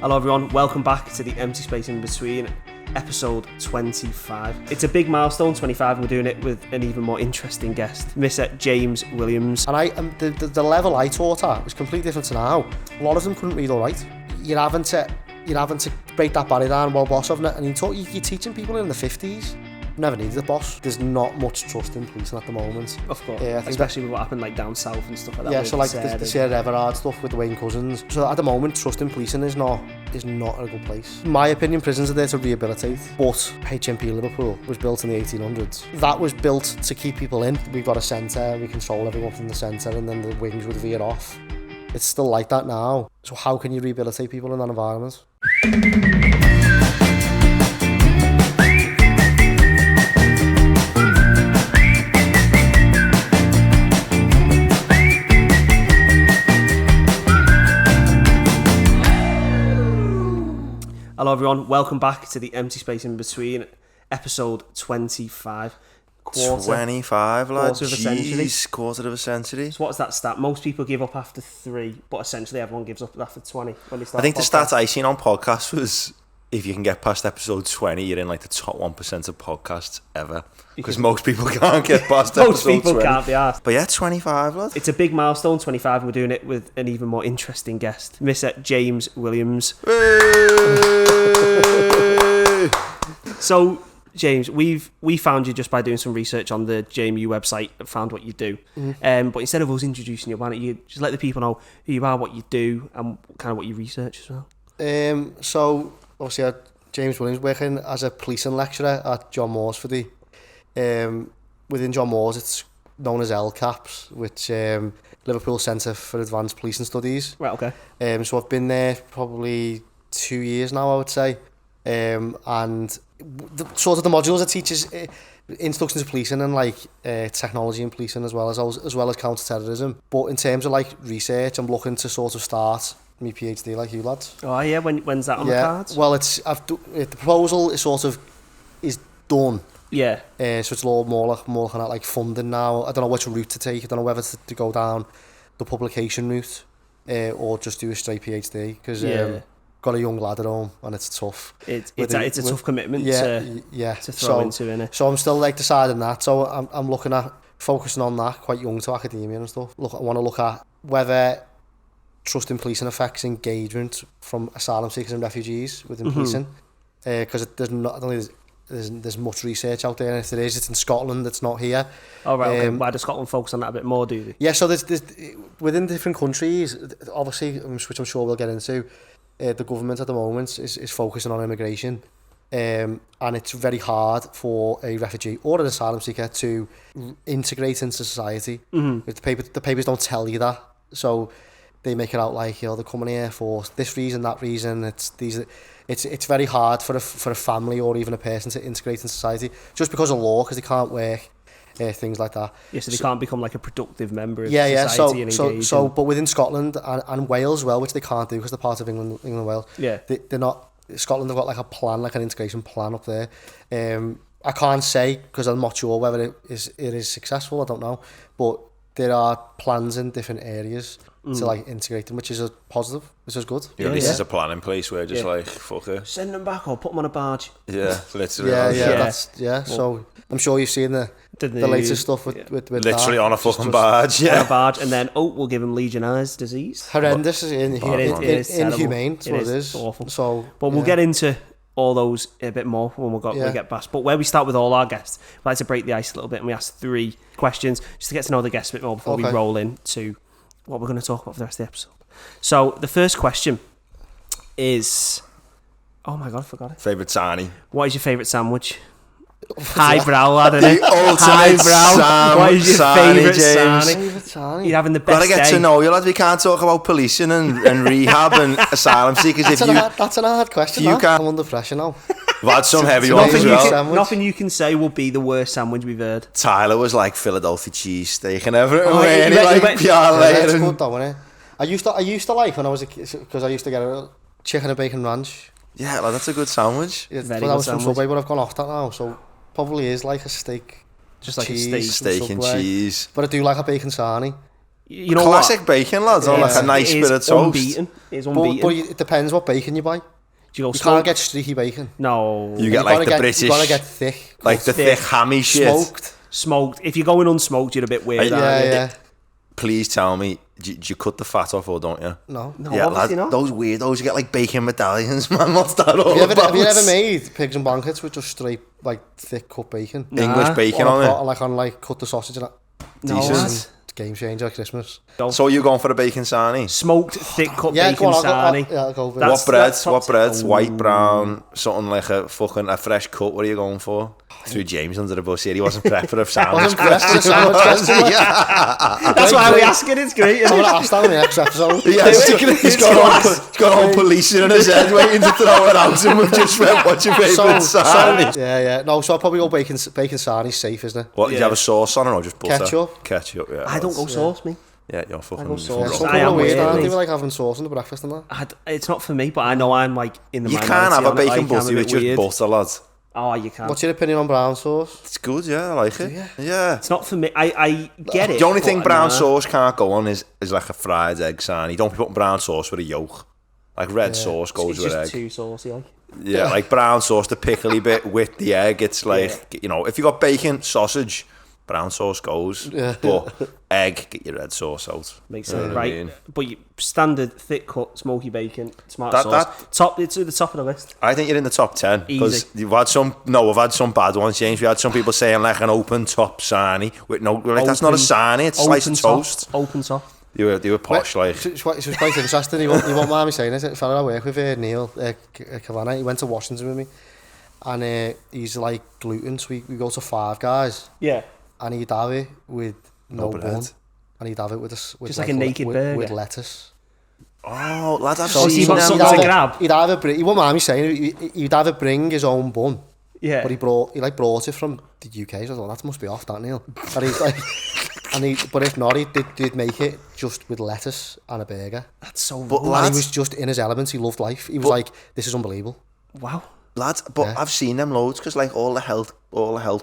Hello everyone, welcome back to the Empty Space in Between, episode 25. It's a big milestone, 25, and we're doing it with an even more interesting guest, Mr. James Williams. And the level I taught at was completely different to now. A lot of them couldn't read all right. You're having to break that barrier down, well, boss, haven't it? And you're teaching people in the 50s. Never needed a boss. There's not much trust in policing at the moment. Of course, yeah, especially with what happened like down south and stuff like that. Yeah, so like the Sarah Everard stuff with the Wayne Cousins. So at the moment, trust in policing is not a good place. In my opinion, prisons are there to rehabilitate. But HMP Liverpool was built in the 1800s. That was built to keep people in. We've got a centre, we control everyone from the centre, and then the wings would veer off. It's still like that now. So how can you rehabilitate people in that environment? Hello everyone, welcome back to the Empty Space in Between, episode 25. 25, lad. Quarter of a century. Quarter of a century. So what's that stat? Most people give up after 3, but essentially everyone gives up after 20 when they start. I think the stat I seen on podcasts was if you can get past episode 20, you're in like the top 1% of podcasts ever. Because most people can't get past most episode 20. Most people can't be asked. But yeah, 25, lad. It's a big milestone, 25, and we're doing it with an even more interesting guest, Mr. James Williams. So, James, we found you just by doing some research on the JMU website and found what you do. Mm-hmm. But instead of us introducing you, why don't you just let the people know who you are, what you do, and kind of what you research as well? So, obviously, I'm James Williams, working as a policing lecturer at John Moores for the... within John Moores, it's known as LCAPS, which Liverpool Centre for Advanced Policing Studies. Right, okay. So I've been there probably 2 years now, I would say. And the modules it teaches introduction to policing and like technology in policing as well as counter-terrorism. But in terms of like research, I'm looking to sort of start my PhD like you lads. Oh yeah, when's that on the cards? Well, the proposal is done. Yeah. So it's a lot more looking at like funding now. I don't know which route to take. I don't know whether to go down the publication route or just do a straight PhD because got a young lad at home and it's tough. It's a tough commitment to throw into, innit? So I'm still like deciding that. So I'm looking at focusing on that, quite young to academia and stuff. I want to look at whether trust in policing affects engagement from asylum seekers and refugees within policing. Because I don't think there's much research out there, and if there is, it's in Scotland, it's not here. Oh, right, okay. Why does Scotland focus on that a bit more, do they? Yeah, so there's within different countries, obviously, which I'm sure we'll get into, the government at the moment is focusing on immigration, and it's very hard for a refugee or an asylum seeker to integrate into society. Mm-hmm. The papers don't tell you that, so they make it out like, they're coming here for this reason, that reason. It's very hard for a family or even a person to integrate in society just because of law, because they can't work, things like that. Yeah, so they can't become like a productive member of society and engage. So, but within Scotland and Wales as well, which they can't do because they're part of England and Wales. Yeah, they're not. Scotland have got like a plan, like an integration plan up there. I can't say because I'm not sure whether it is successful. I don't know, but there are plans in different areas to like integrate them, which is a positive, which is good. Yeah, this is a plan in place where just like fuck it, send them back or put them on a barge. Yeah, literally. Well, so I'm sure you've seen the latest stuff with literally that. On a fucking barge. Yeah, on a barge, and then we'll give them Legionnaires' disease. Horrendous, inhumane. It is awful. But we'll get into all those a bit more when we get past. But where we start with all our guests, we like to break the ice a little bit, and we ask 3 questions just to get to know the guests a bit more before we roll into what we're going to talk about for the rest of the episode. So the first question is, oh my god, I forgot it. Favourite sarnie. What is your favourite sandwich? Highbrow, lad, isn't it? The ultimate highbrow. What is your favourite sarnie? You're having the best day. Gotta get to know you, lad. We can't talk about policing and rehab and asylum seekers. That's an hard question. I'm under pressure now. We've had some heavy ones as well. Nothing you can say will be the worst sandwich we've heard. Tyler was like Philadelphia cheesesteak and everything. That's good though, isn't it? I used to like when I was a kid, because I used to get a chicken and bacon ranch. Yeah, like, that's a good sandwich. Yeah, but that was from Subway, but I've gone off that now, so probably is like a steak, just like cheese, a steak and cheese. But I do like a bacon sarnie. You know classic what? bacon, lads, on like a nice bit of toast. It's unbeaten. But it depends what bacon you buy. You can't get streaky bacon. No. You get like the British... You gotta get thick. Like the thick hammy shit. Smoked. If you're going unsmoked, you're a bit weird. Yeah. Please tell me, do you cut the fat off or don't you? No, yeah, obviously not. Those weirdos, you get like bacon medallions, man. What's that all about? Have you ever made pigs and blankets with just straight, like, thick cut bacon? English bacon on it? Like cut the sausage and that. Decent. Game changer at Christmas. So you're going for a bacon sarnie? Smoked, thick cut bacon sarnie. I'll go for it. What bread? White, brown, something like a fresh cut. What are you going for? Threw James under the bus here. He wasn't prepped for a sandwich. That's why we ask it. It's great. I'm going to ask that in the next episode. He's got all policing in his head waiting to throw it out, and we've just read what's your favourite sarnie. Yeah. No, so I'll probably go bacon sarnie. Safe, isn't it? What, did you have a sauce on it or just butter? Ketchup, yeah. I don't go sauce, me. Yeah, you're fucking... Some people are weird, aren't they? Like having sauce on the breakfast and that. It's not for me, but I know I'm like in the minority. You can't have a bacon butty with just butter, lads. Oh, you can. What's your opinion on brown sauce? It's good, yeah, I like it. Yeah. It's not for me. I get it. The only thing brown sauce can't go on is like a fried egg sarnie. You don't put brown sauce with a yolk. Like red sauce goes with egg. It's just too saucy, like. Yeah, like brown sauce, the pickly bit with the egg. It's like, you know, if you got bacon, sausage, brown sauce goes. Yeah. But egg, get your red sauce out. Makes sense, right? I mean? But you, standard, thick cut, smoky bacon, tomato sauce. It's at the top of the list. I think you're in the top 10. Because you've had some, we've had some bad ones, James. We had some people saying like an open top sarnie. With no, like, that's not a sarnie, it's sliced toast. Open top. You were posh, like. It was quite interesting. You won't mind me saying it. A fella I work with, Neil Kavanagh, he went to Washington with me. And he's like gluten, so we go to Five Guys. Yeah. And he'd have it with no bun. And he'd have it with just like a naked burger. With lettuce. Oh, lad, I've seen him. Something to grab. He won't mind me saying it, he'd either bring his own bun. Yeah. But he brought it from the UK, so I thought, that must be off, that, Neil. And he's like... but if not, he'd make it just with lettuce and a burger. That's so rude. And he was just in his elements. He loved life. He was like, this is unbelievable. Wow. Lads, but I've seen them loads, because like all the health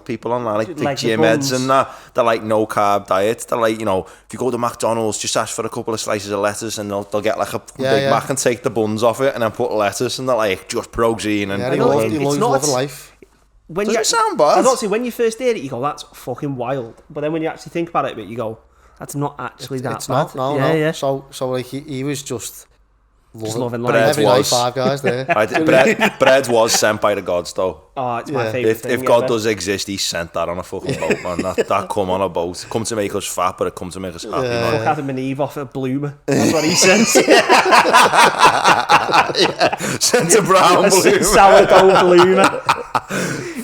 people online, like gym heads and that, they're like no carb diet. They're like, you know, if you go to McDonald's, just ask for a couple of slices of lettuce and they'll get like a Big Mac and take the buns off it and then put lettuce, and they're like just protein and he loves loving life. Doesn't sound bad. I don't see, when you first hear it, you go, that's fucking wild. But then when you actually think about it a bit, you go, that's not actually that it's bad. No. Yeah. So like he was just loving life. Every night, Five Guys there. Bread was sent by the gods, though. Oh, it's my favourite thing. If God does exist, he sent that on a fucking boat, man. That come on a boat. Come to make us fat, but it come to make us happy, man. Fuck Adam and Eve off a bloomer. That's what he sent. Sent a brown bloomer. Sourdough bloomer.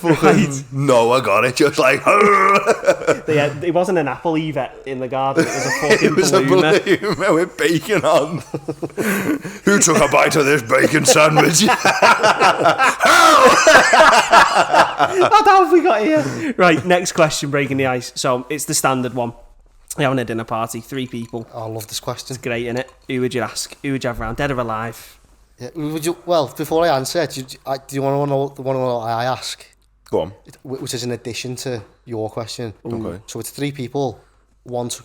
Right. No, I got it. Just like... It wasn't an apple Eve in the garden. It was a fucking bloomer. It was a bloomer with bacon on. Who took a bite of this bacon sandwich? What have we got here? Right, next question, breaking the ice. So it's the standard one. You're having a dinner party, 3 people. Oh, I love this question. It's great, innit? Who would you ask? Who would you have around, dead or alive? Yeah, well, before I answer, do you want to know what I ask? Go on. Which is in addition to your question. Okay. So it's 3 people,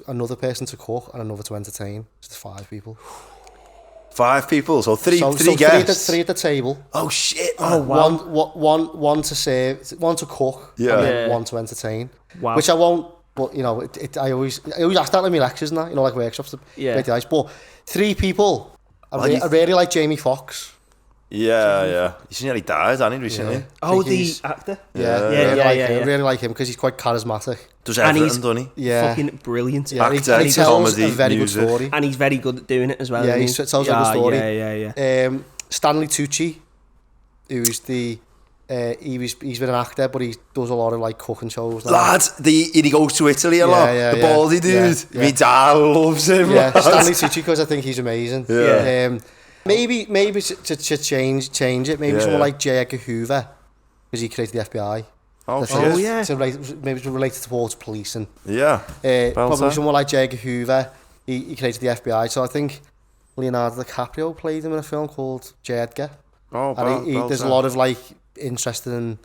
another person to cook and another to entertain. So it's 5 people. 5 people, so three guests. 3 at the table. Oh shit! Man. Oh wow. One to serve, one to cook, and then one to entertain. Wow. Which I won't. But you know, I always ask that in my lectures and that, you know, like workshops. Break the ice. But 3 people. I really like Jamie Foxx. Yeah. He's nearly died, hasn't he, recently? Yeah. Oh, the actor? Yeah. I really like him because he's quite charismatic. Does everything, doesn't he? Yeah. Fucking brilliant. Yeah, actor, he tells comedy, a very music. good story. And he's very good at doing it as well. Yeah, he tells a good story. Yeah. Stanley Tucci, who's he's been an actor, but he does a lot of like cooking shows. Lads, he goes to Italy a lot. The baldy dude. Yeah. My dad loves him. Yeah, Stanley Tucci, because I think he's amazing. Yeah. Maybe to change it. Maybe someone like J. Edgar Hoover, because he created the FBI. Oh yeah. Maybe related towards policing. Yeah. Probably someone like J. Edgar Hoover. He created the FBI. So I think Leonardo DiCaprio played him in a film called J. Edgar. There's a lot of like interesting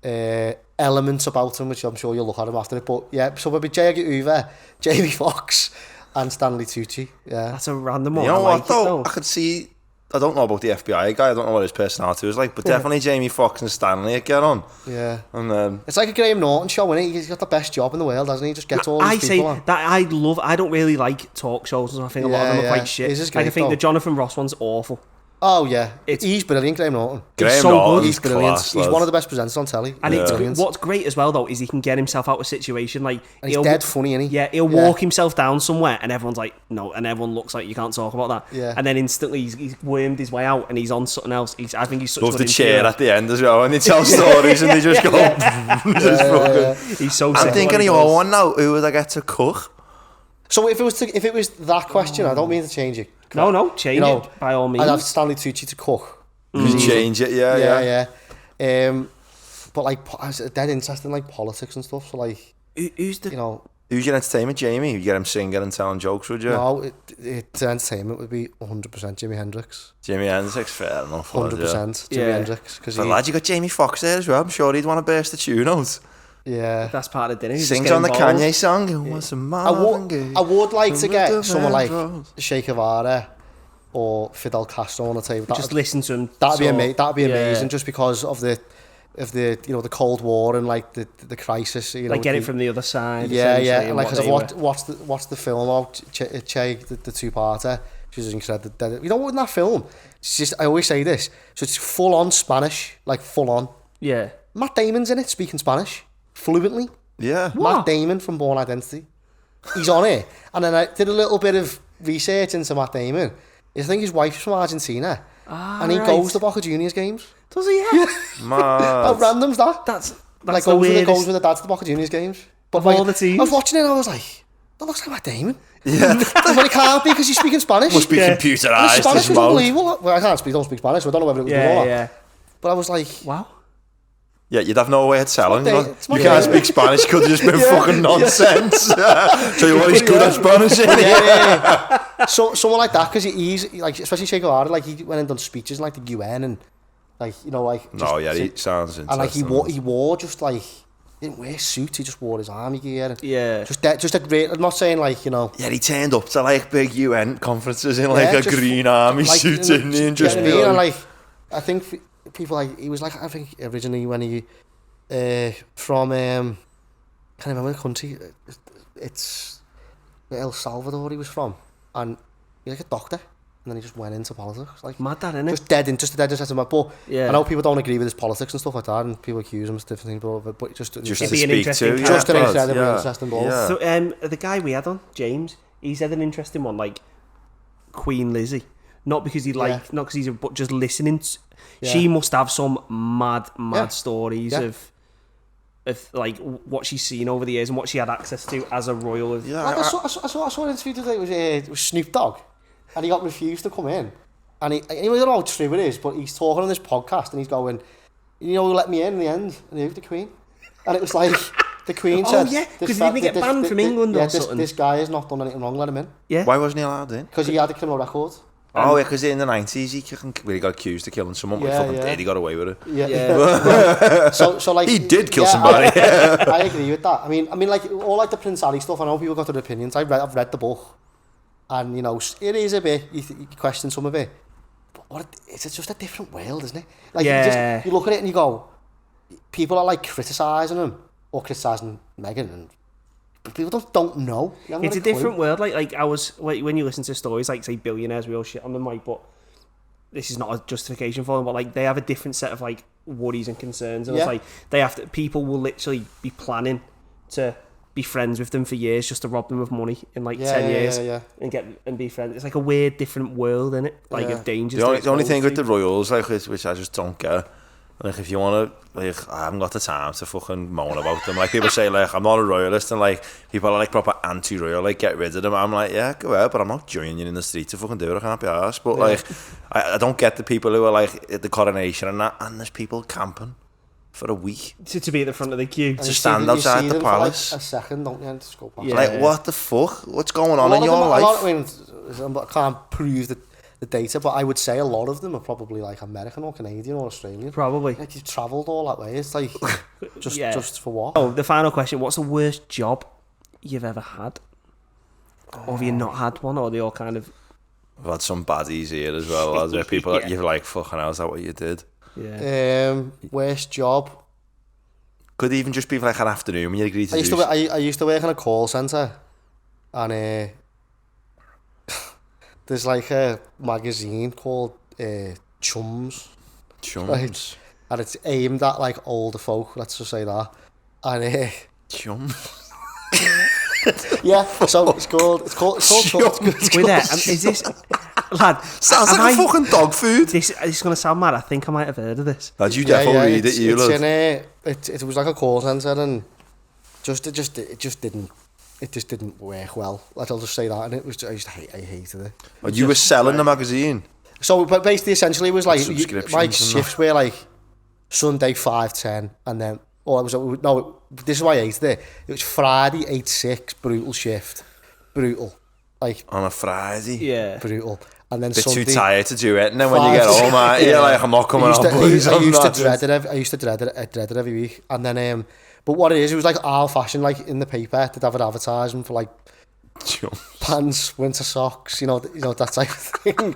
elements about him, which I'm sure you'll look at him after it. But yeah, so maybe J. Edgar Hoover, Jamie Foxx, and Stanley Tucci. Yeah, That's a random one. You know I what like though? it, I could see. I don't know about the FBI guy. I don't know what his personality was like, but definitely Jamie Foxx and Stanley would get on. Yeah, and it's like a Graham Norton show, isn't it? He's got the best job in the world, hasn't he? Just gets all these people on. That I don't really like talk shows, and I think a lot of them are quite shit. His is great, I think though. the Jonathan Ross one's awful. Oh yeah, he's brilliant, Graham Norton. He's so good. He's brilliant. Class, He's one of the best presenters on telly. And what's great as well though is he can get himself out of a situation like. And he's dead funny, isn't he? Yeah, he'll walk himself down somewhere, and everyone's like, no, and everyone looks like you can't talk about that. Yeah. And then instantly he's wormed his way out, and he's on something else. I think he's such. Love the chair at the end as well, and they tell stories, and they just go. He's so. I'm thinking of your one now. Who would I get to cook? So if it was that question, I don't mean to change it. No, change it by all means. I'd have Stanley Tucci to cook. You change it, yeah. But like, I was dead interested in like politics and stuff. So like, who's the Who's your entertainment, Jamie? You get him singing and telling jokes, would you? No, entertainment would be 100% Jimi Hendrix. Jimi Hendrix, fair enough. 100% Jimi Hendrix. But lad, you got Jamie Foxx there as well. I'm sure he'd want to burst the tune out. Yeah, that's part of the dinner. Sings on the Kanye song. I would like to get someone like Che Guevara or Fidel Castro on the table. Just listen to him. That'd be amazing, just because of the the Cold War and like the crisis. Like get it from the other side. Yeah. And like, cause I've watched the film about Che, the two-parter. She's incredible. You know what, in that film, it's just, I always say this, so it's full on Spanish, like full on. Yeah. Matt Damon's in it, speaking Spanish fluently. Yeah. Matt Damon from Bourne Identity. He's on it. And then I did a little bit of research into Matt Damon. I think his wife's from Argentina. And he goes to Boca Juniors games. Does he? Yeah. How random's that? That's like the weirdest. Goes with the dad to the Boca Juniors games. But all the teams. I was watching it and I was like, that looks like Matt Damon. Yeah. But it can't be because he's speaking Spanish. Must be computerised. Spanish is unbelievable. Well, I don't speak Spanish, so I don't know whether it was before. Yeah. But I was like, wow. Yeah, you'd have no way of telling. You can't speak Spanish, could have just been fucking nonsense. So you what, he's good at Spanish. So someone like that, because he's like, especially Che Guevara, like he went and done speeches in like the UN and like, you know, like. He sounds interesting. And like he wore just like, he didn't wear suits, he just wore his army gear. Yeah. Just a great, I'm not saying like, you know. Yeah, he turned up to like big UN conferences in like a green army suit, didn't he? And just and like, I think people like, he was like, I think originally when he from can't remember the country, it's El Salvador he was from, and he's like a doctor, and then he just went into politics, like mad, that innit? Just dead into my. But yeah, I know people don't agree with his politics and stuff like that, and people accuse him of different things, but just to speak to, just an incredibly interesting ball. So the guy we had on, James, he said an interesting one, like Queen Lizzie. Not because not because he's but just listening. She must have some mad stories of like what she's seen over the years and what she had access to as a royal. Yeah, like I saw an interview today. It was Snoop Dogg, and he got refused to come in. And he don't know how true it is, but he's talking on this podcast and he's going, you know, who let me in the end? And he was the Queen. And it was like, the Queen said... Oh, yeah, because he didn't get banned from England or something. This guy has not done anything wrong, let him in. Yeah. Why wasn't he allowed in? Because he had a criminal record. Oh, yeah, because in the 90s he got accused of killing someone, but he fucking did, he got away with it. Yeah. So like... He did kill somebody. I agree with that. I mean, like, all like the Prince Harry stuff, I know people got their opinions. I've read the book. And, you know, it is a bit, you question some of it. But it's just a different world, isn't it? Like, you look at it and you go, people are like criticising him, or criticising Meghan, and people don't know. It's a different world. Like when you listen to stories like, say, billionaires, we all shit on them, like, but this is not a justification for them, but like they have a different set of like worries and concerns, and it's like people will literally be planning to be friends with them for years just to rob them of money in like 10 years and be friends. It's like a weird different world, innit? Like of dangers. The only thing with the royals, like, which I just don't get, like, if you want to, like, I haven't got the time to fucking moan about them. Like, people say, like, I'm not a royalist, and like people are like proper anti-royal, like, get rid of them. I'm like, yeah, go ahead, but I'm not joining you in the street to fucking do it. I can't be arsed. But like, I don't get the people who are like at the coronation and that, and there's people camping for a week to be at the front of the queue, to stand outside the palace for like a second, don't you? And just go past. Like, what the fuck? What's going on in your life? I can't prove the data, but I would say a lot of them are probably like American or Canadian or Australian. Probably. Like, you've travelled all that way. It's like, just for what? Oh, the final question. What's the worst job you've ever had? Or have you not had one, or are they all kind of... I've had some baddies here as well, lads, where people, you're like, fucking hell, is that what you did? Yeah. Worst job? Could even just be for like an afternoon when you agreed to I used to work in a call centre, and there's like a magazine called Chums. Right? And it's aimed at like older folk, let's just say that. And Chums? yeah, so it's called Wait there, is this... Lad, sounds like a fucking dog food. This is going to sound mad. I think I might have heard of this. Lad, you definitely read it, it was like a call centre, and it just didn't work well. Like, I'll just say that, and it was I hated it. But you were selling the magazine. So, but basically, essentially, it was like my shifts were like Sunday 5:10, and then this is why I hated it. It was Friday 8-6, brutal shift, brutal, like on a Friday, brutal. And then bit Sunday, too tired to do it, and then when you get home, you're like, I'm not coming on. I used to dread it every week. And then, but what it was like old fashioned, like in the paper, they'd have an advertisement for like pants, winter socks, you know that type of thing.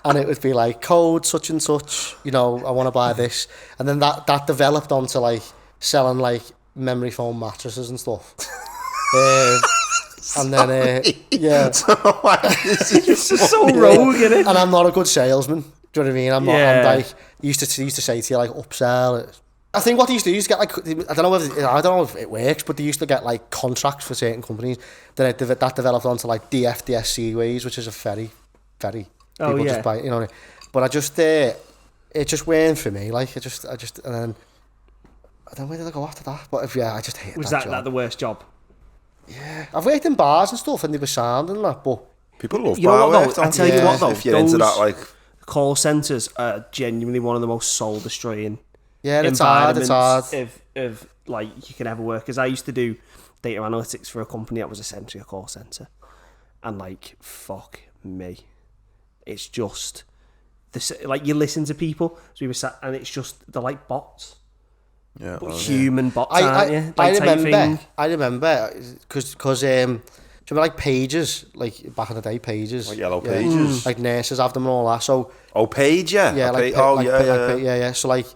And it would be like code such and such, I want to buy this. And then that developed onto like selling like memory foam mattresses and stuff. And then, this is so rogue, isn't it? And I'm not a good salesman. Do you know what I mean? I'm not. I'm like, used to say to you like upsell. I think what they used to do is get like, I don't know if it works, but they used to get like contracts for certain companies. Then that developed onto like DFDS ways, which is a very, very people just buy, But I just it just weren't for me. Like I just and then I don't know where did I go after that. But I just hated that. Was that the worst job? Yeah, I've worked in bars and stuff, and they were sound and that, but people love bar work. I tell you what, though, if you're into that, like call centres are genuinely one of the most soul destroying. Yeah, it's hard. If like you can ever work, because I used to do data analytics for a company that was essentially a call centre, and like fuck me, it's just this. Like you listen to people, so we were sat, and it's just they're like bots. Yeah, but human bots, aren't you? Like I remember, because remember like pages, like back in the day, pages, like yellow pages, like nurses have them and all that. So page, yeah. So like,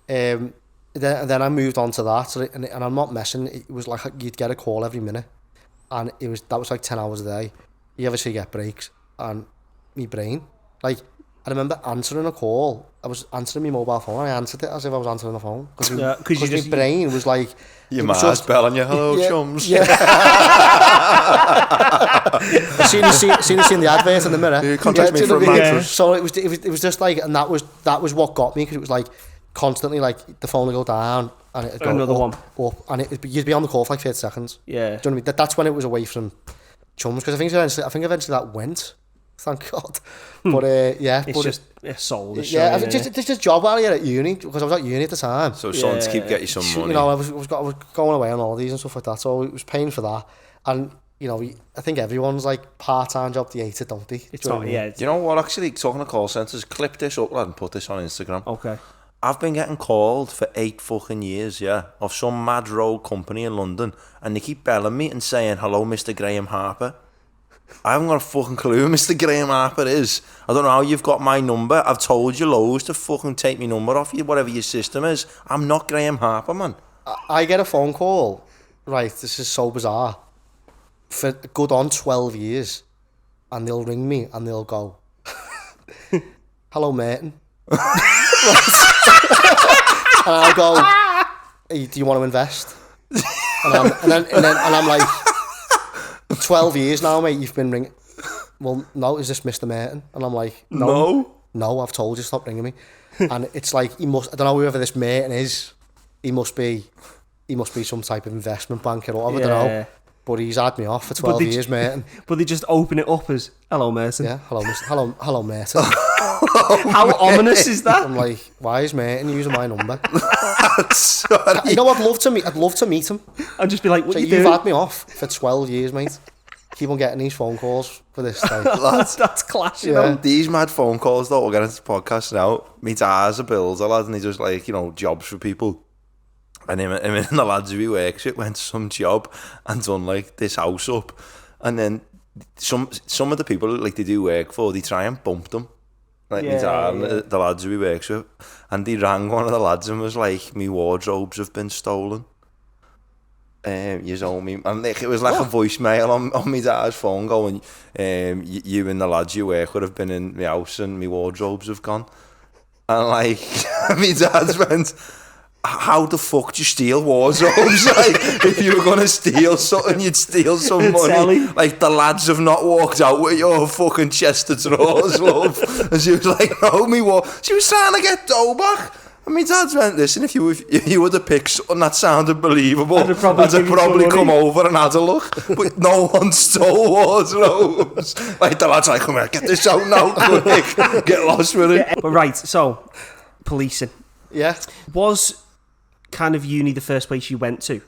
then I moved on to that. So and I'm not messing. It was like you'd get a call every minute, and that was like 10 hours a day. You obviously get breaks, and my brain, like. I remember answering a call. I was answering my mobile phone. I answered it as if I was answering the phone. Because my brain was like... Your Mars bell on your hello, chums. Yeah. I seen the advert in the mirror. You contact me for a mattress. So it was just like... And that was what got me, because it was like constantly like the phone would go down and it'd go another up, and you'd be on the call for like 30 seconds. Yeah. Do you know what I mean? That's when it was away from chums, because I think eventually that went. Thank God. But it's just a soul. Yeah, it's just a job while you're at uni, because I was at uni at the time. So something to keep getting you some money. I was going away on holidays and stuff like that, so it was paying for that. And I think everyone's like part-time job, they hate it, don't they? It's not. Yeah. You know what? Actually, talking to call centres, clip this up, lad, and put this on Instagram. Okay. I've been getting called for 8 fucking years, of some mad rogue company in London, and they keep belling me and saying, "Hello, Mr. Graham Harper." I haven't got a fucking clue who Mr. Graham Harper is. I don't know how you've got my number. I've told you loads to fucking take my number off you, whatever your system is. I'm not Graham Harper, man. I get a phone call, right, this is so bizarre, for good on 12 years, and they'll ring me and they'll go, "Hello, Martin." And I'll go, "Hey, do you want to invest?" And I'm like, 12 years now, mate, you've been ringing. "Well, no, is this Mr. Merton?" And I'm like, no, I've told you, stop ringing me. And it's like, I don't know whoever this Merton is, he must be some type of investment banker or whatever, I don't know. But he's had me off for 12 years, Merton. But they just open it up as, "Hello, Merton." Yeah, hello, Merton. How ominous is that? I'm like, why is Merton using my number? You know, I'd love to meet him. I'd just be like, "What you doing? You've had me off for 12 years, mate. Keep on getting these phone calls for this time." That's class, you know. These mad phone calls, though, we'll get into the podcast now. My dad's a builder, lad, and he does, like, jobs for people. And him and the lads who he works with went to some job and done, like, this house up. And then some of the people like they do work for, they try and bump them. Like my dad and the lads who he works with, and he rang one of the lads and was like, "Me wardrobes have been stolen. You owe me." And like, it was like a voicemail on my dad's phone going, "You and the lads you work with have been in my house and my wardrobes have gone." And like, my dad's went, "How the fuck do you steal wardrobes? Like, if you were gonna steal something, you'd steal some money. Like, the lads have not walked out with your fucking chest of drawers, love." And she was like, "No, she was trying to get dough back." And my dad's went, "Listen, if you would have picked something that sounded believable, I'd have probably come over and had a look. But no one stole wardrobes." Like, the lad's like, "Come here, get this out now, quick. Get lost with it." But right, so, policing. Yeah. Was kind of uni the first place you went to?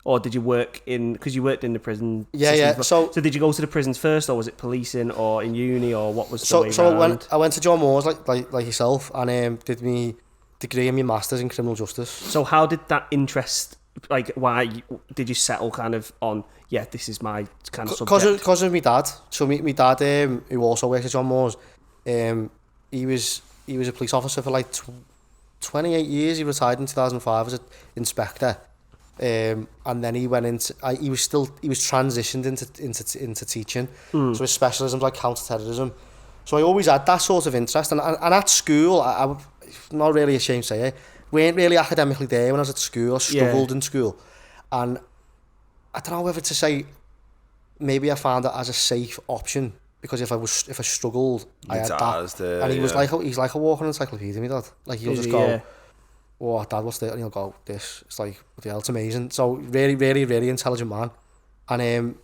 Or did you work in, because you worked in the prison? Yeah. So did you go to the prisons first, or was it policing, or in uni, or what was the way So around? I went to John Moores like yourself, and did me degree and my masters in criminal justice. So how did that interest, like, why did you settle kind of on, this is my kind of subject? Because of my dad. So my dad, who also works at John Moores, he was a police officer for like 28 years. He retired in 2005 as an inspector, and then he went into he was transitioned into teaching. So his specialisms like counter-terrorism. So I always had that sort of interest, and at school I'm not really ashamed to say it, weren't really academically there when I was at school. I struggled in school, and I don't know whether to say maybe I found it as a safe option, because if I struggled, I had that. And he's like a walking encyclopedia, my dad. Like, he'll just go, "Oh, Dad, what's this?" And he'll go, "This." It's like, what the hell, it's amazing. So really, really, really intelligent man. And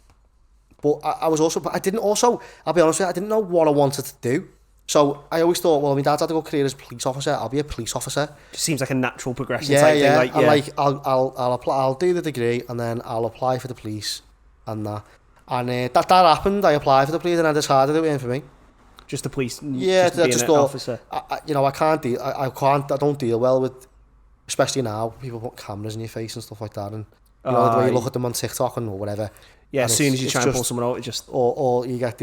but I didn't also, I'll be honest with you, I didn't know what I wanted to do. So I always thought, well, my dad's had a good career as a police officer, I'll be a police officer. Just seems like a natural progression type thing. Like, and I'll apply, I'll do the degree, and then I'll apply for the police and that. And that happened. I applied for the police, and I decided it wasn't for me. Just the police. Yeah, just I just thought, officer. I don't deal well with, especially now, people put cameras in your face and stuff like that, and the way you look at them on TikTok and whatever. Yeah, as soon as you try and pull someone out, it just or you get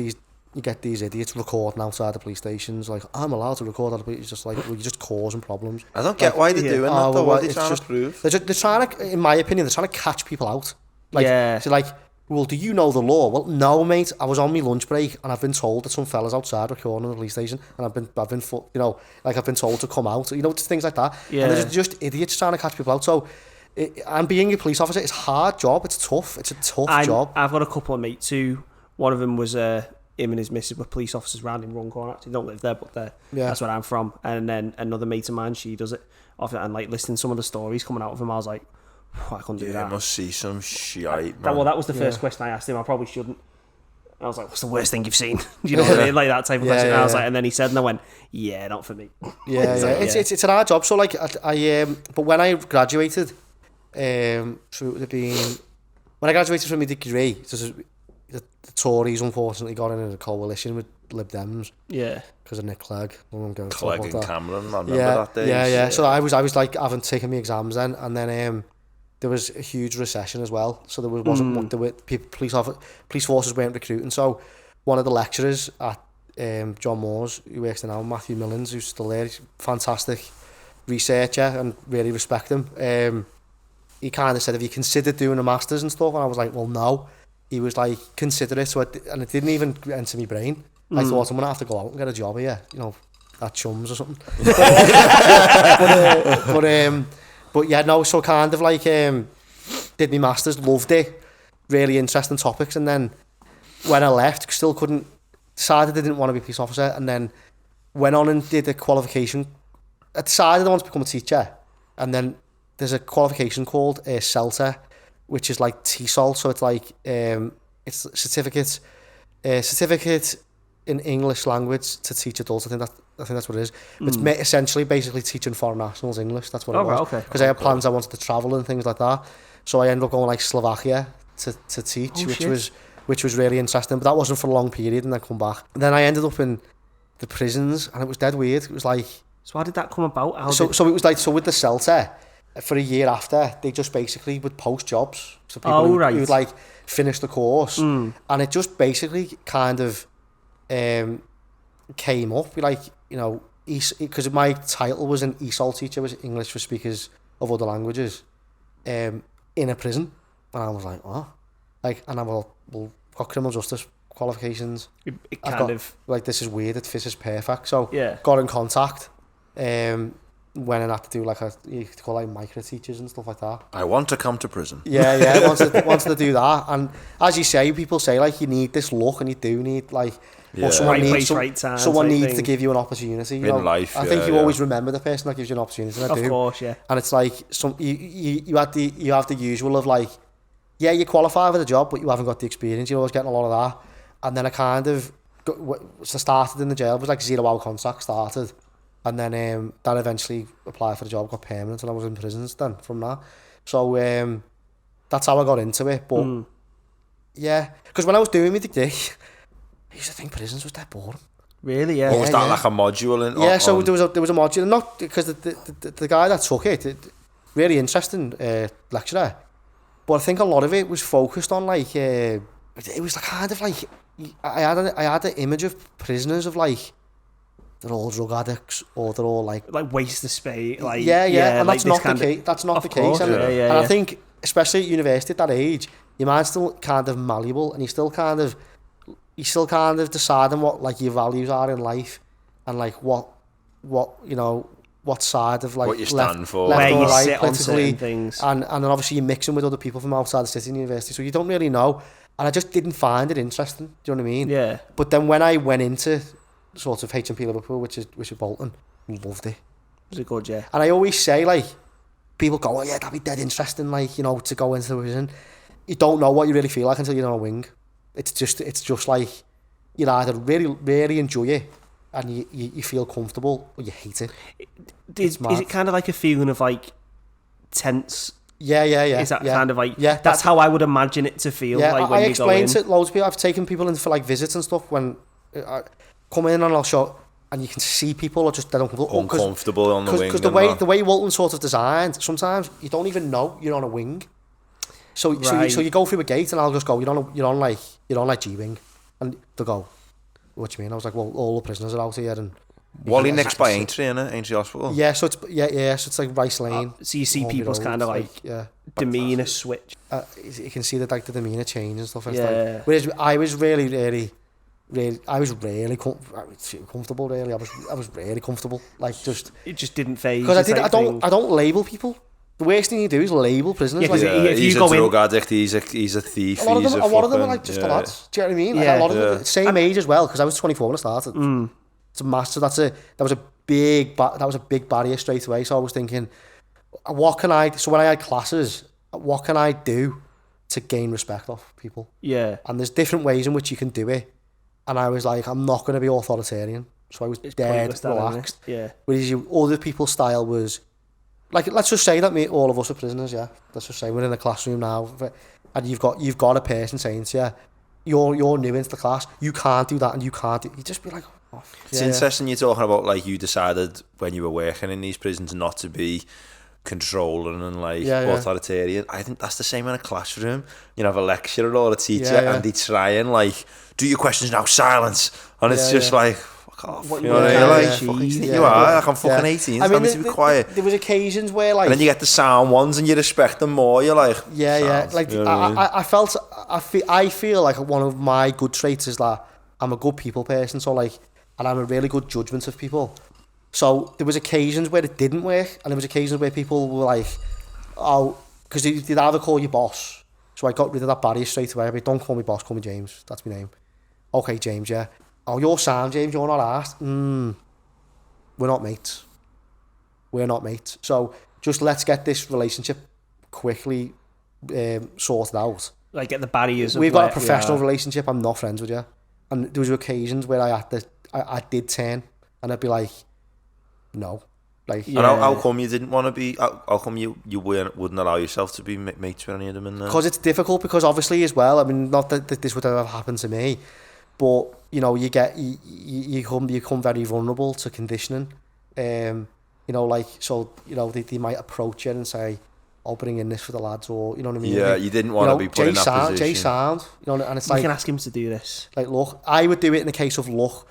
these idiots recording outside the police stations. Like, I'm allowed to record at the police. It's just like, well, you're just causing problems. I don't get why they're doing that though. What are they trying to prove? They're trying to, in my opinion, they're trying to catch people out. Like, so like, well, do you know the law? Well, no, mate. I was on my lunch break, and I've been told that some fellas outside recording in the police station, and I've been told to come out. Just things like that. Yeah. And they're just idiots trying to catch people out. So, and being a police officer, it's a hard job. It's tough. It's a tough job. I've got a couple of mates who, one of them was him and his missus were police officers round in Runcorn. Actually, they don't live there, but that's where I'm from. And then another mate of mine, she does it often, and like listening to some of the stories coming out of him, I was like, I couldn't do that. You must see some shite, man. That was the first question I asked him. I probably shouldn't. I was like, "What's the worst thing you've seen?" Do you know what I mean? Like that type of question. And I was like, and then he said, and I went, "Yeah, not for me." It's an hard job. So like, but when I graduated, when I graduated from my degree, the Tories unfortunately got in a coalition with Lib Dems. Yeah. Because of Nick Clegg. Clegg and Cameron, I remember that day. Yeah. So I was like, having taken my exams then, and then there was a huge recession as well. So there wasn't police forces weren't recruiting. So one of the lecturers at John Moores, who works there now, Matthew Millins, who's still there, he's a fantastic researcher and really respect him. He kind of said, "Have you considered doing a masters and stuff?" And I was like, "Well, no." He was like, "Consider it." And it didn't even enter my brain. I thought, I'm going to have to go out and get a job here, at Chums or something. But yeah, no, so kind of like, did my masters, loved it, really interesting topics. And then when I left, decided I didn't want to be a police officer, and then went on and did a qualification. I decided I wanted to become a teacher, and then there's a qualification called CELTA, which is like ESOL, so it's like, it's certificate in English language to teach adults. I think that's what it is. It's essentially basically teaching foreign nationals English. That's what it was. Okay. Because I had plans, I wanted to travel and things like that. So I ended up going like Slovakia to teach, which was really interesting. But that wasn't for a long period, and then come back. And then I ended up in the prisons, and it was dead weird. It was like, so how did that come about? So it was like, so with the CELTA, for a year after, they just basically would post jobs. So people who would like finish the course, and it just basically kind of came up. Like, you know, because my title was an ESOL teacher, was English for speakers of other languages, in a prison, and I was like, oh, like, and I'm all, well, got criminal justice qualifications. It kind of like, this is weird. This is perfect. So yeah, got in contact. When I had to do like you could call like micro teachers and stuff like that. I want to come to prison. Yeah, wanted to do that. And as you say, people say like you need this look, and you do need like, or someone needs to give you an opportunity. You know? Life, I think you always remember the person that gives you an opportunity. And of course, yeah. And it's like you have the usual of like, yeah, you qualify for the job, but you haven't got the experience. You're always getting a lot of that. And then I kind of started in the jail. It was like 0-hour contract started. And then that eventually applied for the job, got permanent, and I was in prisons then from that. So that's how I got into it. But yeah, because when I was doing my degree, I used to think prisons was that boring. Really? Yeah. Or was that like a module? So there was a module, not because the guy that took it, really interesting lecturer. But I think a lot of it was focused on like it was like kind of like I had an image of prisoners of like, they're all drug addicts, or they're all like waste of space, like yeah, and like that's not the case. That's not the case. And I think, especially at university at that age, your mind's still kind of malleable, and you're still kind of deciding what like your values are in life, and like what you know, what side of like what you stand for, where you right, sit on certain things, and then obviously you're mixing with other people from outside the city and university, so you don't really know. And I just didn't find it interesting. Do you know what I mean? Yeah. But then when I went into sort of HMP Liverpool, which is Bolton, loved it. Was it good? Yeah. And I always say, like, people go, oh yeah, that'd be dead interesting, like, you know, to go into the prison. You don't know what you really feel like until you're on a wing. It's just like, you either really, really enjoy it, and you feel comfortable, or you hate it. Is it kind of like a feeling of like tense? Yeah. Is that kind of like, yeah? That's how I would imagine it to feel. Yeah, like when I you go in. explained to loads of people. I've taken people in for like visits and stuff when I come in, and I'll show, and you can see people are just dead uncomfortable on the wing. Because the way Walton's sort of designed, sometimes you don't even know you're on a wing. So you go through a gate, and I'll just go, you're on like G wing, and they'll go, what do you mean? I was like, well, all the prisoners are out here, and Wally next by Aintree, innit? Aintree Hospital. Yeah, so it's like Rice Lane. So you see people's kind of like demeanour switch. You can see that like the demeanour change and stuff. Yeah. Whereas I was really comfortable. Really, I was really comfortable. Like it just didn't phase. Because I don't label people. The worst thing you do is label prisoners. If he's a drug addict, he's a thief. A lot of them are like just the lads. Do you know what I mean? Like a lot of them, same age as well. Because I was 24 when I started. It's a massive. That was a big barrier straight away. So I was thinking, what can I? So when I had classes, what can I do to gain respect off people? Yeah. And there's different ways in which you can do it. And I was like, I'm not going to be authoritarian. So I was dead relaxed. Yeah. Whereas other people's style was, like, let's just say that all of us are prisoners, yeah. Let's just say we're in a classroom now, and you've got a person saying to you, you're new into the class, you can't do that, and you can't do. You just be like, oh. It's interesting you're talking about, like, you decided when you were working in these prisons not to be controlling and like authoritarian. I think that's the same in a classroom. You have a lecturer or a teacher and they try and like, do your questions now, silence, and it's just like, fuck off. You know what I mean? Like, you are like, I'm fucking 18, I mean, me to be quiet. There was occasions where like, and then you get the sound ones and you respect them more. You're like, like, you know I feel like one of my good traits is that I'm a good people person. So like, and I'm a really good judgment of people. So there was occasions where it didn't work, and there was occasions where people were like, oh, because they'd either call you boss. So I got rid of that barrier straight away. Don't call me boss, call me James. That's my name. Okay, James, yeah. Oh, you're Sam, James, you're not asked. We're not mates. We're not mates. So just let's get this relationship quickly sorted out. Like get the barriers. We've got a professional relationship. I'm not friends with you. And there was occasions where I did turn, and I'd be like, no, like. And how come you didn't want to be? How come you wouldn't allow yourself to be mates with any of them in there? Because it's difficult. Because obviously as well. I mean, not that this would ever happen to me, but you know, you become very vulnerable to conditioning, and You know, like, so, you know, they might approach you and say, I'll bring in this for the lads, or, you know what I mean? Yeah, you didn't want to be put in that position. Jay Sound, you know, and it's like... You can ask him to do this. Like, look, I would do it in the case of, look,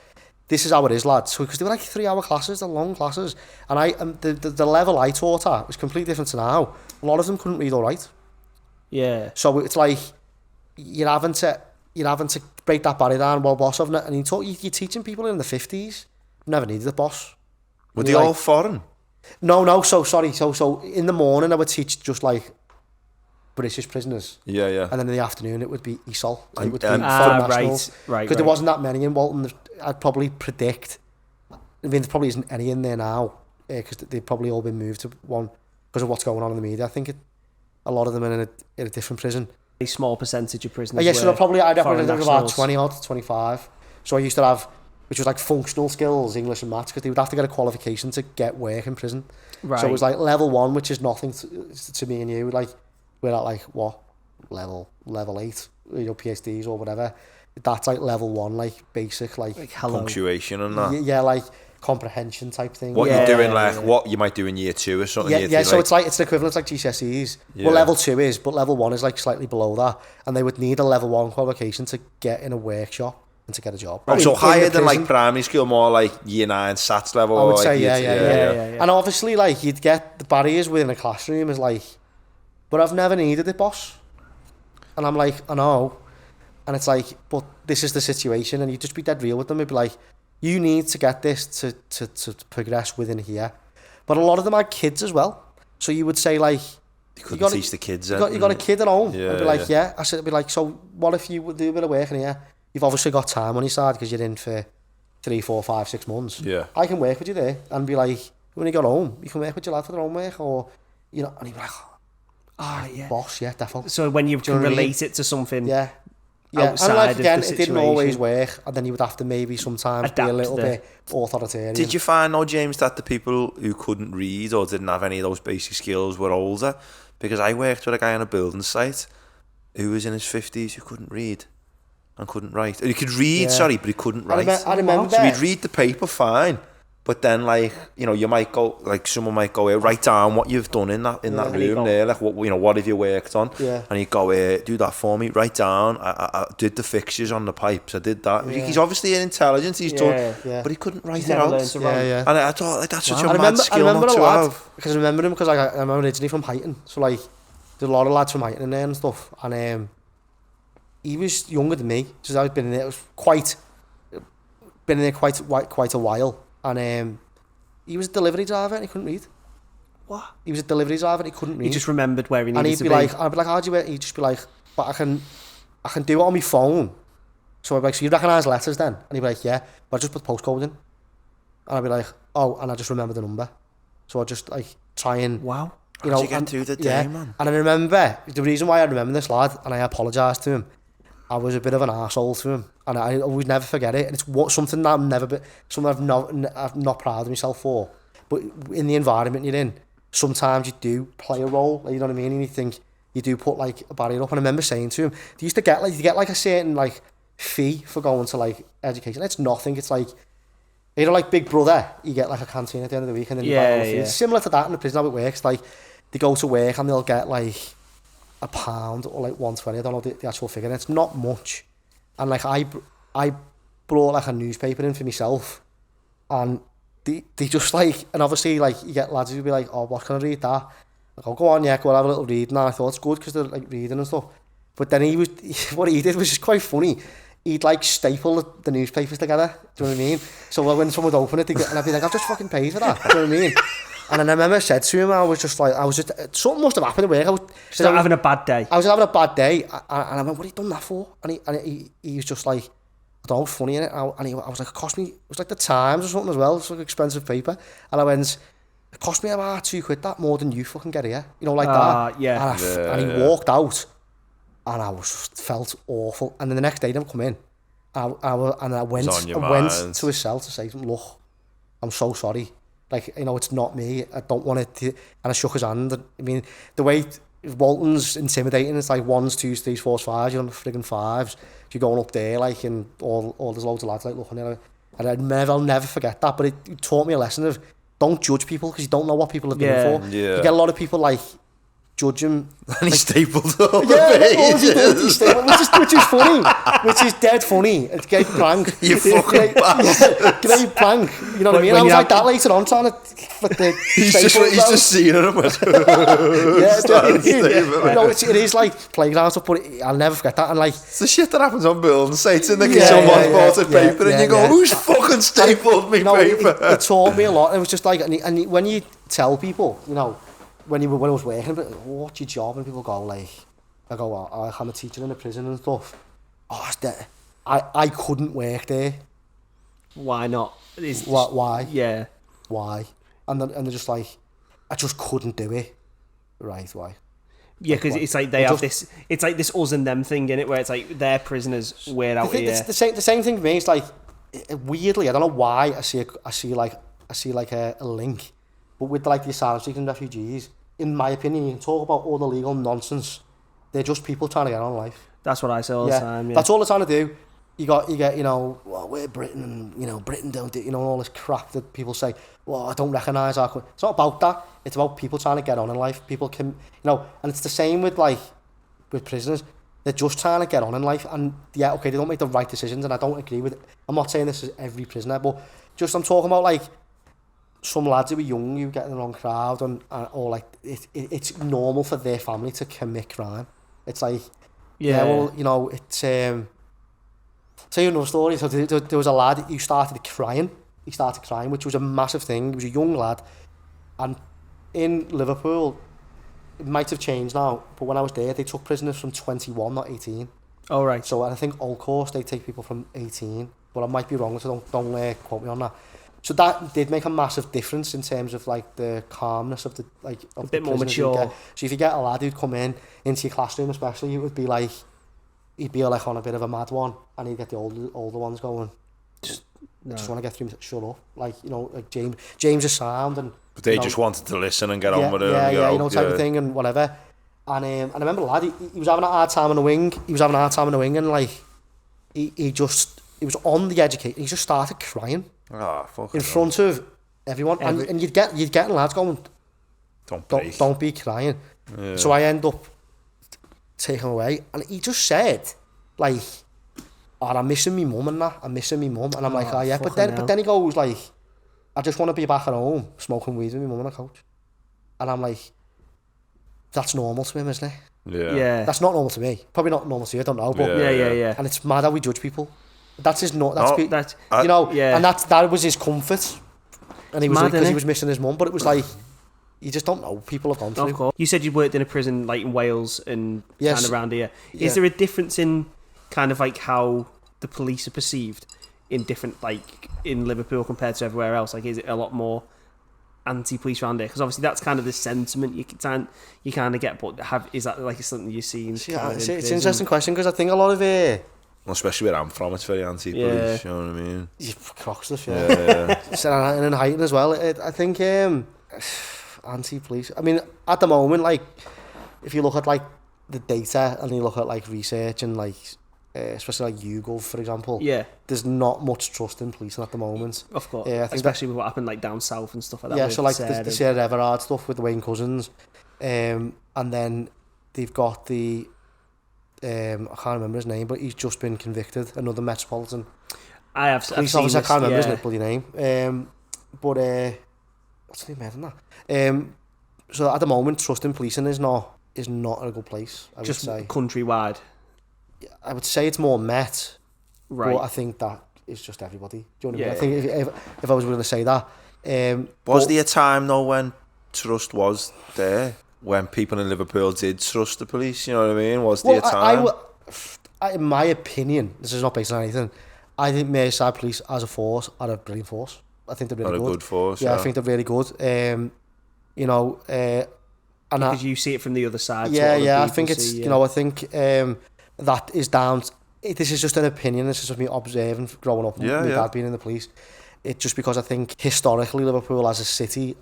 this is how it is, lads. So, because they were like 3-hour classes, they're long classes. And the level I taught at was completely different to now. A lot of them couldn't read or write. Yeah. So it's like, you're having to break that barrier down. Well, boss, and you're teaching people in the 50s. Never needed a boss. Were they all foreign? No, so sorry. So in the morning I would teach just like British prisoners. Yeah. And then in the afternoon it would be ESOL. It would be foreign nationals. Right. Because there wasn't that many in Walton. I'd probably predict, I mean, there probably isn't any in there now, because they've probably all been moved to one because of what's going on in the media. I think a lot of them are in a different prison. A small percentage of prisoners. Yeah, so I'd reckon there were about 20 20 odd to 25. So I used to have, which was like functional skills, English and maths, because they would have to get a qualification to get work in prison. Right. So it was like level 1, which is nothing to me and you. Like, we're at like, what? Level 8, you know, PhDs or whatever. That's like level 1, like basic, like hello. Punctuation and that. Yeah, like comprehension type thing. What you're doing, like what you might do in year 2 or something. Yeah, so like, it's the equivalent like GCSEs. Yeah. Well, level 2 is, but level 1 is like slightly below that, and they would need a level 1 qualification to get in a workshop and to get a job. Oh, so higher than like primary school, more like year 9 SATs level. I would like say, yeah. And obviously, like, you'd get the barriers within a classroom is like, but I've never needed it, boss. And I'm like, I know. And it's like, but this is the situation, and you just be dead real with them. It'd be like, you need to get this to progress within here. But a lot of them had kids as well. So you would say, like, you couldn't teach the kids. You got a kid at home. Yeah, I'd be like, yeah. I said, it'd be like, so what if you would do a bit of work in here? You've obviously got time on your side because you're in for 3, 4, 5, 6 months. Yeah. I can work with you there and be like, when you got home, you can work with your lad for their own work, or, you know, and he'd be like, yeah. Boss, yeah, definitely. So when you can relate it to something outside and like, again, of the it situation. didn't always work, and then you would have to maybe sometimes be a little bit authoritarian. Did you find, though, James, that the people who couldn't read or didn't have any of those basic skills were older? Because I worked with a guy on a building site who was in his 50s who couldn't read and couldn't write. Or he could read, but he couldn't write. I remember. So he'd read the paper fine, but then, like, you know, you might go, like, someone might go here, write down what you've done in that room there, like, what have you worked on? Yeah. And he'd go here, do that for me, write down, I did the fixtures on the pipes, I did that. Yeah. He's obviously intelligent, he's done, but he couldn't write it out. Yeah. And I thought, like, that's such a mad skill not to have. Because I remember him, because I'm originally from Huyton, so, like, there's a lot of lads from Huyton in there and stuff, and he was younger than me, so I've been in there, quite a while. And he was a delivery driver and he couldn't read. What? He was a delivery driver and he couldn't read. He just remembered where he needed to be. And I'd be like, how'd you work? He'd just be like, but I can do it on my phone. So I'd be like, so you recognise letters then? And he'd be like, yeah, but I just put the postcode in. And I'd be like, oh, and I just remember the number. So I'd just like try and... Wow. You know, how'd you get through the day, man? And I remember, the reason why I remember this lad, and I apologise to him, I was a bit of an arsehole to him, and I would never forget it. And it's something that I'm not proud of myself for. But in the environment you're in, sometimes you do play a role. You know what I mean? And you think you do put like a barrier up. And I remember saying to him, they used to get like a certain like fee for going to like education. It's nothing. It's like, you know, like Big Brother. You get like a canteen at the end of the week, and then you buy all the food. It's similar to that in the prison. How it works, like they go to work and they'll get like £1 or like 1.20. I don't know the actual figure. And it's not much. And like I brought like a newspaper in for myself, and they just like, and obviously like you get lads who'll be like, oh, what can I read that? Like, I'll go on, yeah, go and have a little read. And I thought it's good because they're like reading and stuff. But then what he did was just quite funny. He'd like staple the newspapers together. Do you know what I mean? So when someone would open it, and I'd be like, I've just fucking paid for that. Do you know what I mean? And I remember I said to him, something must have happened at work. I was having a bad day. I was having a bad day, and I went, what have you done that for? And he was just like, I don't know, funny in it. I was like, it cost me, it was like the Times or something as well. It's like expensive paper. And I went, it cost me about £2 that more than you fucking get here. You know, like that. Yeah. And he walked out, and I felt awful. And then the next day, they come in, and I went to his cell to say to him, look, I'm so sorry. Like, you know, it's not me. I don't want it to... And I shook his hand. I mean, the way Walton's intimidating, it's like 1s, 2s, 3s, 4s, 5s. You're on the friggin' 5s. You're going up there, like, and all there's loads of lads, like, looking at it. And I'll never forget that. But it taught me a lesson of, don't judge people because you don't know what people have been for. Yeah. You get a lot of people like judging. And he stapled all the pages. Which is funny. Which is dead funny. It's a great prank. You fucking bastard. Great prank. You know what I mean? I was like that later on trying to flick the he's just seeing it. It is like playground stuff, but I'll never forget that. And like, it's the shit that happens on building sites in the someone's bought a paper and you go, who's fucking stapled me paper? It taught me a lot. It was just like, and when you tell people, you know, when I was working, what's your job? And people go like, I go, I'm a teacher in a prison and stuff. I couldn't work there. Why not? Why? Yeah. Why? And they're just like, I just couldn't do it. Right, why? Yeah, because it's like they have this. It's like this us and them thing in it, where it's like they're prisoners, we're out here. The same thing for me. It's like weirdly, I don't know why I see like a link, but with like the asylum seekers and refugees, in my opinion, you can talk about all the legal nonsense. They're just people trying to get on life. That's what I say all the time. Yeah. That's all they're trying to do. You get, you know, well, we're Britain, and you know, Britain don't do, you know, all this crap that people say. Well, I don't recognise our. It's not about that. It's about people trying to get on in life. People can, you know, and it's the same with prisoners. They're just trying to get on in life, and yeah, okay, they don't make the right decisions, and I don't agree with it. I'm not saying this is every prisoner, but just I'm talking about like some lads who are young, who get in the wrong crowd, or like it's normal for their family to commit crime. It's like, yeah well, you know, it's tell you another story. So there was a lad who started crying. He started crying, which was a massive thing. He was a young lad, and in Liverpool, it might have changed now, but when I was there, they took prisoners from 21, not 18. Oh, right. So I think Old Course, they take people from 18, but I might be wrong, so don't quote me on that. So that did make a massive difference in terms of like the calmness of the like of a bit more mature. So if you get a lad who'd come in into your classroom, especially, it would be like he'd be like on a bit of a mad one, and he'd get the older ones going. Just want to get through. Shut up, like, you know, like James is sound, and but they just wanted to listen and get on with it. You know, type of thing and whatever. And I remember the lad, he was having a hard time in the wing. And like he was on the edge. He just started crying. In front of everyone, and you'd get lads going, don't be crying. Yeah. So I end up taking away, and he just said like, I'm missing me mum and that. I'm missing me mum, and I'm like, yeah. But then he goes like, I just want to be back at home smoking weed with my mum on the couch, and I'm like, that's normal to him, isn't it? Yeah. That's not normal to me. Probably not normal to you. I don't know, but yeah. And it's mad how we judge people. That's his you know, and that was his comfort, and he was because he was missing his mum. But it was like, you just don't know. People have gone through. Of course. You said you worked in a prison like in Wales and kind of around here. Is there a difference in kind of like how the police are perceived in different, like in Liverpool compared to everywhere else? Like, is it a lot more anti-police around here? Because obviously that's kind of the sentiment you kind of get. But is that like something you've seen? Yeah, it's an interesting question, because I think a lot of especially where I'm from, it's very anti-police, you know what I mean? Crock stuff, yeah. And in Highton as well. I think anti-police. I mean, at the moment, like, if you look at like the data and you look at like research and like, especially like YouGov, for example, there's not much trust in policing at the moment. Of course, I think especially with what happened like down south and stuff like that. Yeah, so like the Sarah Everard stuff with the Wayne Cousins, and then they've got the I can't remember his name, but he's just been convicted. Another Metropolitan police officer. I can't remember his bloody name. But what's the name of that? So at the moment, trust in policing is not a good place. I would say countrywide. I would say it's more Met, right? But I think that is just everybody. Do you know what I mean? I think if I was going to say that, was there a time though when trust was there? When people in Liverpool did trust the police, you know what I mean? Was there a time? In my opinion, this is not based on anything, I think Merseyside Police as a force are a brilliant force. I think they're really good. A good force, yeah. I think they're really good. You know, and because you see it from the other side. I think it's you know, I think that is down. This is just an opinion. This is just me observing growing up. My dad being in the police. It's just because I think historically Liverpool as a city,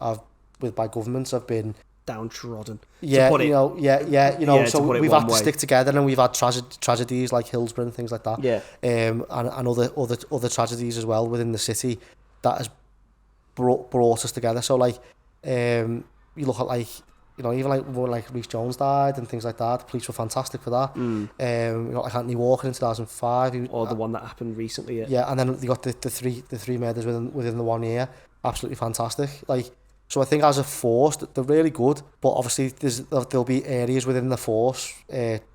by governments, have been downtrodden. You know, so we've had to stick together, and we've had tragedies like Hillsborough and things like that. Yeah. And other tragedies as well within the city that has brought us together. So like, you look at like, you know, even like Rhys Jones died and things like that. The police were fantastic for that. You know, like Anthony Walker in 2005, or the one that happened recently. Yeah, and then they got the three murders within the 1 year. Absolutely fantastic. Like, so I think as a force, they're really good. But obviously, there'll be areas within the force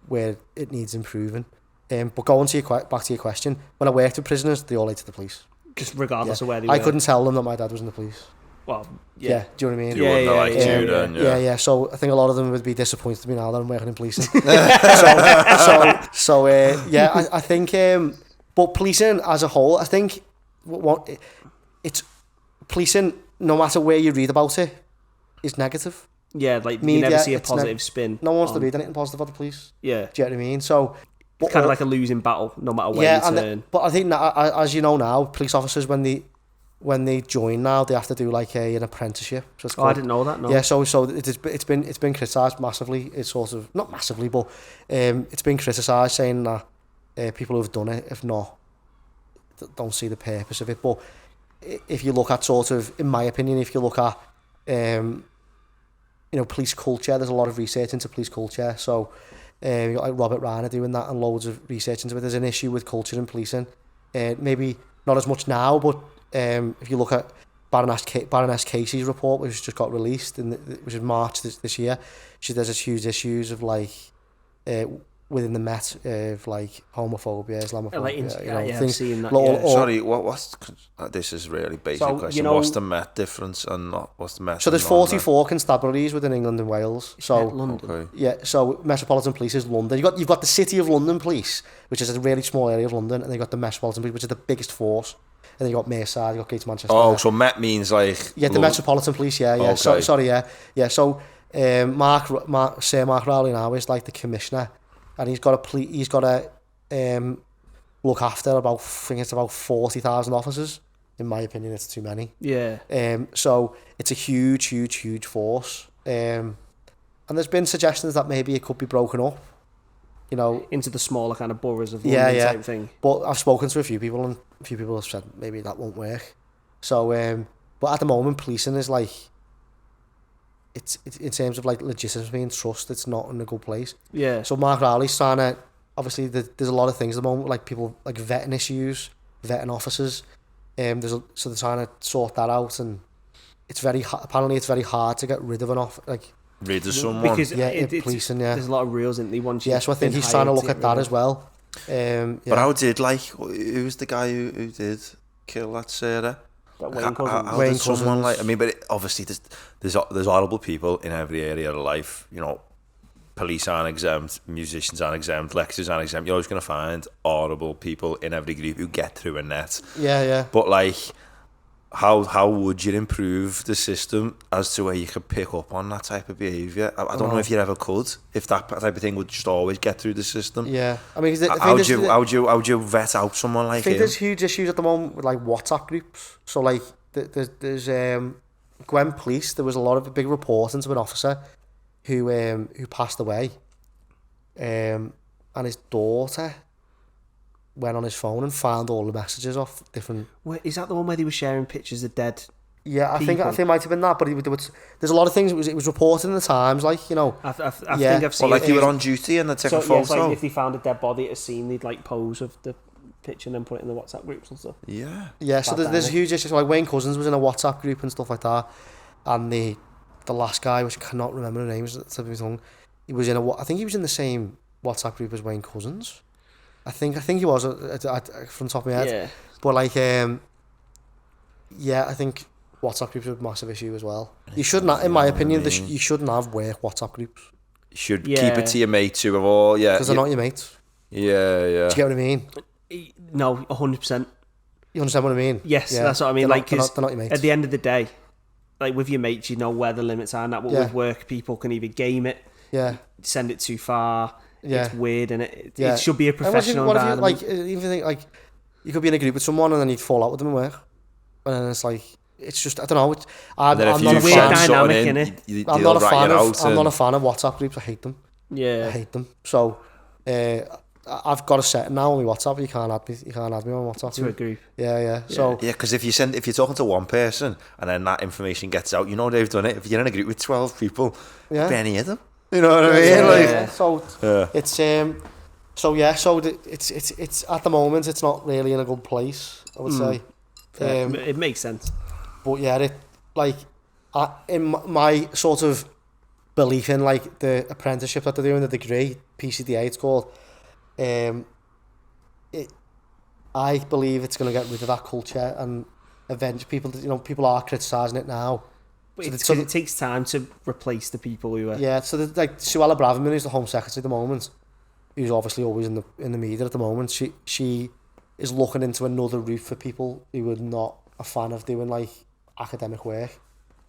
where it needs improving. But going to back to your question, when I worked with prisoners, they all hated the police. Just regardless of where they were. I couldn't tell them that my dad was in the police. Well, yeah. Do you know what I mean? You wouldn't have liked you then, yeah. So I think a lot of them would be disappointed in me now that I'm working in policing. I think, but policing as a whole, I think it's policing, no matter where you read about it, is negative. Yeah, like Media, you never see a positive spin. No one wants to read anything positive about the police. Yeah. Do you know what I mean? So it's kind of like a losing battle, no matter where you turn. But I think, as you know now, police officers, when they join now, they have to do like an apprenticeship. So I didn't know that. No. Yeah, so it's been criticised massively. It's sort of not massively, but it's been criticised, saying that people who've done it, if not, don't see the purpose of it. But if you look at sort of, in my opinion, if you look at you know, police culture, there's a lot of research into police culture. So you got like Robert Riner doing that and loads of research into it. There's an issue with culture in policing. Maybe not as much now, but if you look at Baroness Casey's report, which just got released which is March this year, there's huge issues of like within the Met of like homophobia, Islamophobia, things. Seen that, Sorry, what's this is really basic question. You know, what's the Met difference and what's the Met? So there's 44 constabularies within England and Wales. So London. Okay. Yeah, so Metropolitan Police is London. You've got the City of London Police, which is a really small area of London, and you've got the Metropolitan Police, which is the biggest force. And then you got Merseyside, you got Greater Manchester. Oh, so Met means like the Metropolitan Police, yeah. Okay. So So Sir Mark Rowley now is like the commissioner, and he's got to look after about 40,000 officers. In my opinion, it's too many. Yeah. So it's a huge force. And there's been suggestions that maybe it could be broken up, you know, into the smaller kind of boroughs of London type thing. But I've spoken to a few people, and a few people have said maybe that won't work. So, but at the moment, policing is like, it's in terms of like legitimacy and trust, it's not in a good place. Yeah. So Mark Rowley's trying to, obviously there's a lot of things at the moment, like people like vetting issues, vetting officers. So they're trying to sort that out, and apparently it's very hard to get rid of rid of someone. Because policing, there's a lot of rules in the Yeah, so I think he's trying to look at that as well. But how did, like, who's the guy who did kill that Sarah? How did someone, like, I mean, but obviously there's horrible people in every area of life, you know. Police aren't exempt, musicians aren't exempt, lecturers aren't exempt. You're always going to find horrible people in every group who get through a net. Yeah. But, like, how would you improve the system as to where you could pick up on that type of behaviour? I don't know if you ever could, if that type of thing would just always get through the system. Yeah, I mean, how would you vet out someone like him? I think there's huge issues at the moment with like WhatsApp groups. So like there's Gwen Police. There was a big report into an officer who passed away, and his daughter went on his phone and found all the messages off different. Wait, is that the one where they were sharing pictures of dead? Yeah, I think it might have been that, but there's a lot of things. It was reported in the Times, like, you know. I think I've seen. Like you were on duty and they took a photo. It's like if they found a dead body at a scene, they'd like pose of the picture and then put it in the WhatsApp groups and stuff. Yeah. So there's a huge issue. Like Wayne Cousins was in a WhatsApp group and stuff like that, and the last guy, which I cannot remember the name, he was in I think he was in the same WhatsApp group as Wayne Cousins. I think he was from the top of my head. Yeah. But like, I think WhatsApp groups are a massive issue as well. You shouldn't, in my opinion, you shouldn't have work WhatsApp groups. You should keep it to your mates who have all, because they're not your mates. Yeah. Do you get what I mean? No, 100%. You understand what I mean? Yes, that's what I mean. They're not your mates. At the end of the day, like with your mates, you know where the limits are, and that with work, people can either game it, send it too far. It's weird, and it should be a professional environment. Even think like you could be in a group with someone and then you'd fall out with them at work, and then it's like, it's just, I don't know. I'm not a fan of WhatsApp groups. I hate them. Yeah, I hate them. So I've got a setting now on my WhatsApp. You can't add me on WhatsApp. To a group. Yeah. So because if you're talking to one person and then that information gets out, they've done it. If you're in a group with 12 people, barely of them. You know what I mean? So it's it's at the moment it's not really in a good place, I would say. It makes sense. But yeah, in my sort of belief in like the apprenticeship that they're doing, the degree, PCDA it's called, I believe it's going to get rid of that culture, and eventually people are criticising it now. But it takes time to replace the people who are... Yeah, so like Suella Braverman, who's the Home Secretary at the moment, who's obviously always in the media at the moment, she is looking into another route for people who are not a fan of doing like academic work.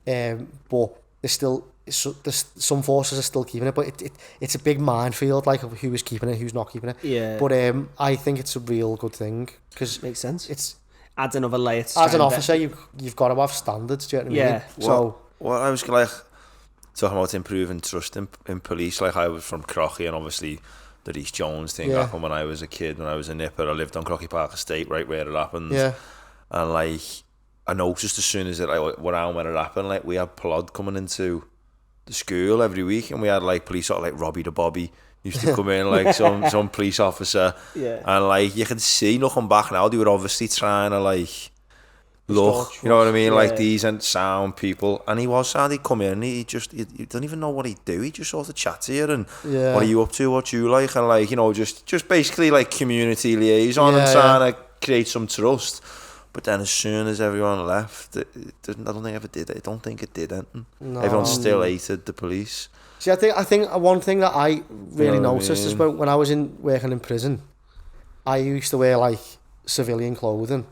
But there's some forces are still keeping it, but it's a big minefield, like of who is keeping it, who's not keeping it. Yeah. But I think it's a real good thing because makes sense. It's adds another layer. As an officer, you've got to have standards. Do you know what I mean? So I was like talking about improving trust in police. Like I was from Crocky, and obviously the Reece Jones thing happened when I was a kid. When I was a nipper, I lived on Crocky Park Estate, right where it happened. Yeah. And like I noticed as soon as it around when it happened, like we had Plod coming into the school every week, and we had like police like Robbie the Bobby used to come in, like some police officer, and like you can see looking back now, they were obviously trying to like look, you know what I mean, like these and sound people, and he'd come in and he don't even know what he'd do, he just sort of chat to you and what are you up to, what you like, and like just basically like community liaison and trying to create some trust. But then as soon as everyone left, I don't think it ever did it. I don't think it did anything. No. Everyone still hated the police. See, I think one thing that I really noticed is when I was working in prison, I used to wear like civilian clothing,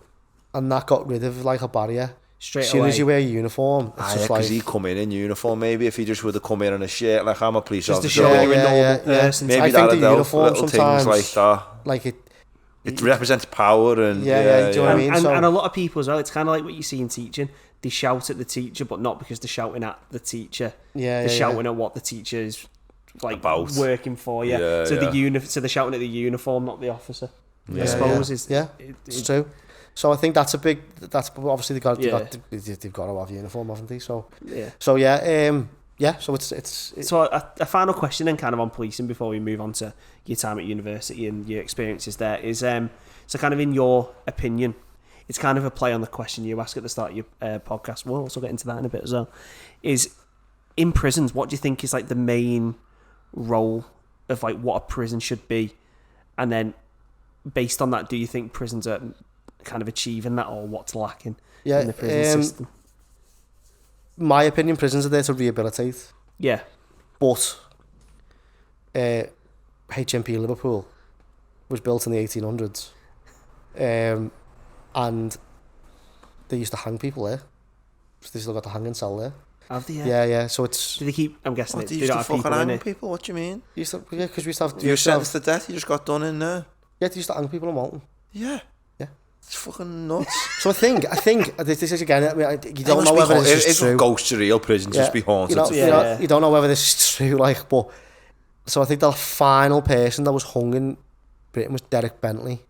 and that got rid of like a barrier. Straight away. As soon as you wear a uniform, it's just like... because he'd come in uniform, maybe if he just would have come in a shirt, like I'm a police officer. Just to show you're a normal person. Maybe I think the uniform sometimes... like that. Like it represents power and... do you know what I mean? And a lot of people as well, it's kind of like what you see in teaching. They shout at the teacher, but not because they're shouting at the teacher. They're shouting at what the teacher is like about. Working for you. So they're shouting at the uniform, not the officer. I suppose it's true. So I think that's obviously they've got to have uniform, haven't they? So so it's so a final question then, kind of on policing before we move on to your time at university and your experiences there is so kind of in your opinion, it's kind of a play on the question you asked at the start of your podcast. We'll also get into that in a bit as well. Is in prisons, what do you think is like the main role of like what a prison should be, and then based on that, do you think prisons are kind of achieving that, or what's lacking in the prison system? My opinion, prisons are there to rehabilitate. Yeah. But HMP Liverpool was built in the 1800s. And they used to hang people there. So they still got the hanging cell there. Have they? Yeah. So it's... Do they keep... I'm guessing they used to fucking hang people? What do you mean? Because we used to have... You were sentenced to death, you just got done in there? Yeah, they used to hang people in Walton. Yeah. It's fucking nuts. So I think this is again. I mean, you don't know whether this is true. If ghosts are real, prisons just be haunted. You don't know whether this is true. Like, but so I think the final person that was hung in Britain was Derek Bentley.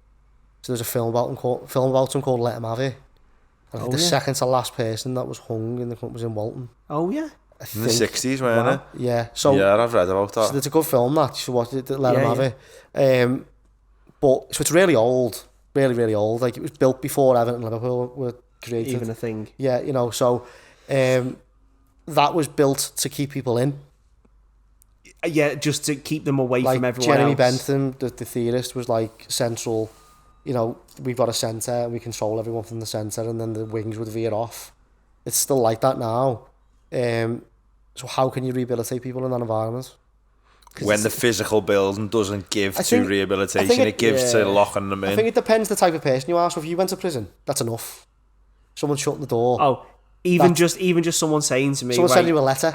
So there's a film about him called Let Him Have It. I think the second to last person that was hung in the was in Walton. Oh yeah. In the 60s, wasn't it? Yeah. So I've read about that. So it's a good film that. So what Let Him Have It. But so it's really old. Really, really old. Like, it was built before Everton and Liverpool were created. Even a thing. Yeah, so that was built to keep people in. Yeah, just to keep them away from everyone Jeremy else. Bentham, the theorist, was like central. We've got a centre and we control everyone from the centre, and then the wings would veer off. It's still like that now. So how can you rehabilitate people in that environment? When the physical building doesn't give to rehabilitation, it gives to locking them in. I think it depends the type of person you are. So if you went to prison, that's enough. Someone shutting the door. Oh, even just someone saying to me, someone sending you a letter.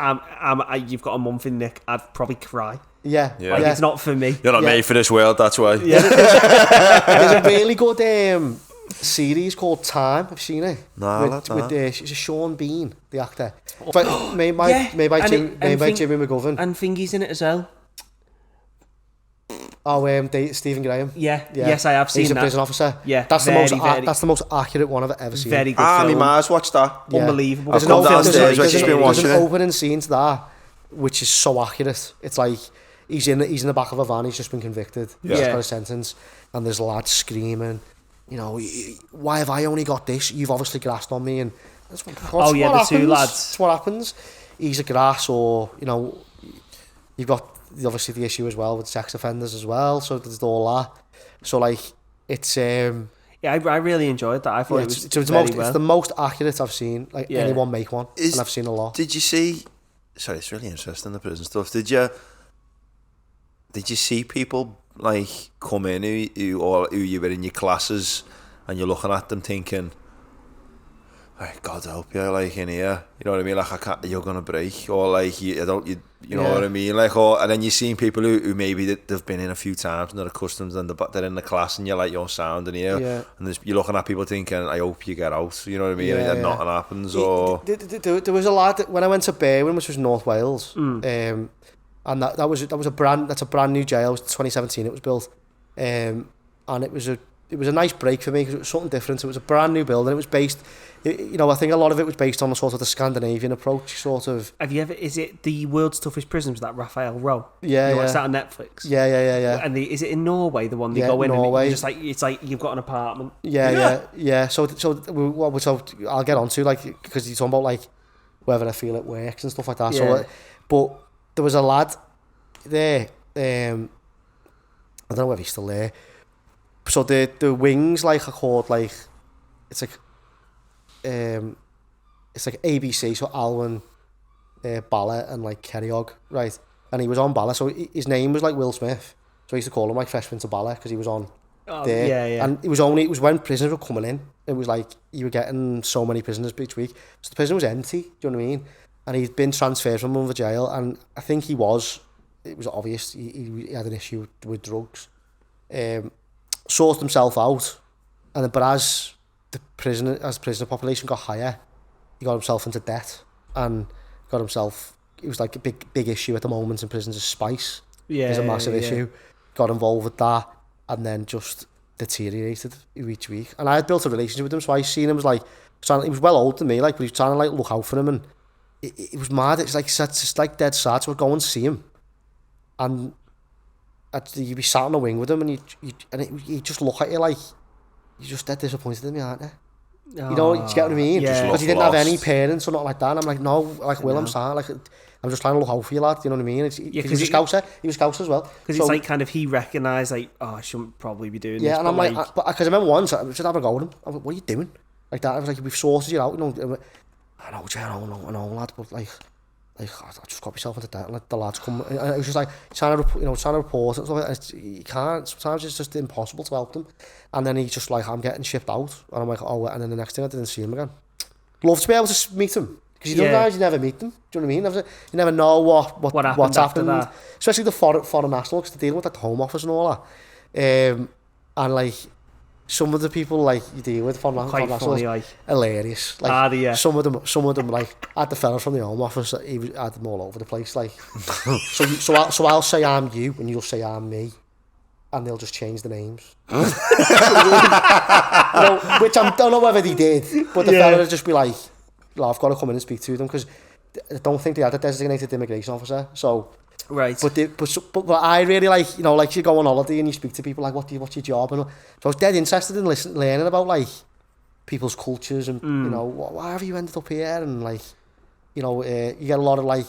You've got a month in Nick. I'd probably cry. Yeah. Like, it's not for me. You're not made for this world. That's why. Yeah. There's a really good series called Time. Have you seen it? No, with Sean Bean, the actor. But made by Jimmy McGovern. And Fingy's in it as well. Stephen Graham. Yeah. Yes, I have seen that. He's a prison officer. Yeah, that's the most accurate one I've ever seen. Very good film. Mars watched that. Yeah. Unbelievable. I've come downstairs, I've just been watching it. There's an opening scene to that, which is so accurate. It's like he's in the back of a van. He's just been convicted. Yeah. He's got a sentence, and there's lads screaming, you know, why have I only got this? You've obviously grassed on me, and that's what the happens. two lads. That's what happens. He's a grass, or you know, you've got obviously the issue as well with sex offenders as well. So there's all that. So like it's yeah, I really enjoyed that. I thought it's the most accurate I've seen anyone make one, and I've seen a lot. Did you see? Sorry, it's really interesting, the prison stuff. Did you see people like come in who you were in your classes, and you're looking at them thinking, like, God help you, like in here, you know what I mean? Like you're gonna break, or like you know what I mean? Like, and then you're seeing people who maybe they've been in a few times and they're accustomed, and they're in the class, and you're like, you're sound in here, and you're looking at people thinking, I hope you get out, you know what I mean? And nothing happens. Or there was a lad when I went to Berwyn, which was North Wales, and that's a brand new jail. It was 2017 it was built, and it was a nice break for me because it was something different. It was a brand new building. It was based, you know, I think a lot of it was based on sort of the Scandinavian approach, sort of. Have you ever? Is it the World's Toughest Prisons? That Raphael Rowe? Yeah, you know, it's that on Netflix. Yeah. And is it in Norway? The one they go in Norway. And it's like you've got an apartment. Yeah. So I'll get on to, like, because you're talking about like whether I feel it works and stuff like that. Yeah. So, but there was a lad there. I don't know whether he's still there. So the wings, like, are called, like, it's like ABC, so Alwyn, Bala, and like Kerryog, right? And he was on Bala, so his name was like Will Smith. So I used to call him like Freshman to Bala because he was on there. Yeah. And it was when prisoners were coming in. It was like you were getting so many prisoners each week. So the prison was empty. Do you know what I mean? And he'd been transferred from another jail, and I think it was obvious he had an issue with drugs. Sorted himself out, but as the prisoner population got higher, he got himself into debt, and it was like a big issue at the moment in prisons is spice. It's a massive issue. Got involved with that, and then just deteriorated each week. And I had built a relationship with him, so I seen him as like, he was well older than me, like, but he was trying to like look out for him, and it was mad. It's just like dead sad. So I'd go and see him, and you'd be sat on a wing with him, and he'd just look at you like you're just dead disappointed in me, aren't you? You know, you get what I mean? Because he didn't have any parents or nothing like that. And I'm like, no, like, Will, I'm sad. Like, I'm just trying to look out for you, lad. You know what I mean? He was a Scouser. He was Scouser as well. Because it's like kind of he recognised, like, I shouldn't probably be doing this. Yeah, and I'm like, because I remember once, I was just having a go at him. I was like, what are you doing? Like that. I was like, we've sorted you out. You know, I know, lad, but like, I just got myself into debt, and like, the lads come, and it was just like trying to report and stuff like that. You can't. Sometimes it's just impossible to help them. And then he's just like, I'm getting shipped out, and I'm like, oh, and then the next thing I didn't see him again. Love to be able to meet him, because you guys, you never meet them. Do you know what I mean? You never know what's happened. That. Especially the foreign nationals, because they're dealing with like the Home Office and all that. And like, some of the people like you deal with foreign nationals, like, hilarious. Like, some of them like, I had the fellas from the Home Office, had them all over the place. Like, so I'll say I'm you, and you'll say I'm me, and they'll just change the names. You know, which I don't know whether they did, but the fella would just be like, I've got to come in and speak to them, because I don't think they had a designated immigration officer. So. Right. But I really like, you know, like you go on holiday and you speak to people like, what's your job? And so I was dead interested in learning about like people's cultures and, you know, why have you ended up here? And like, you know, you get a lot of like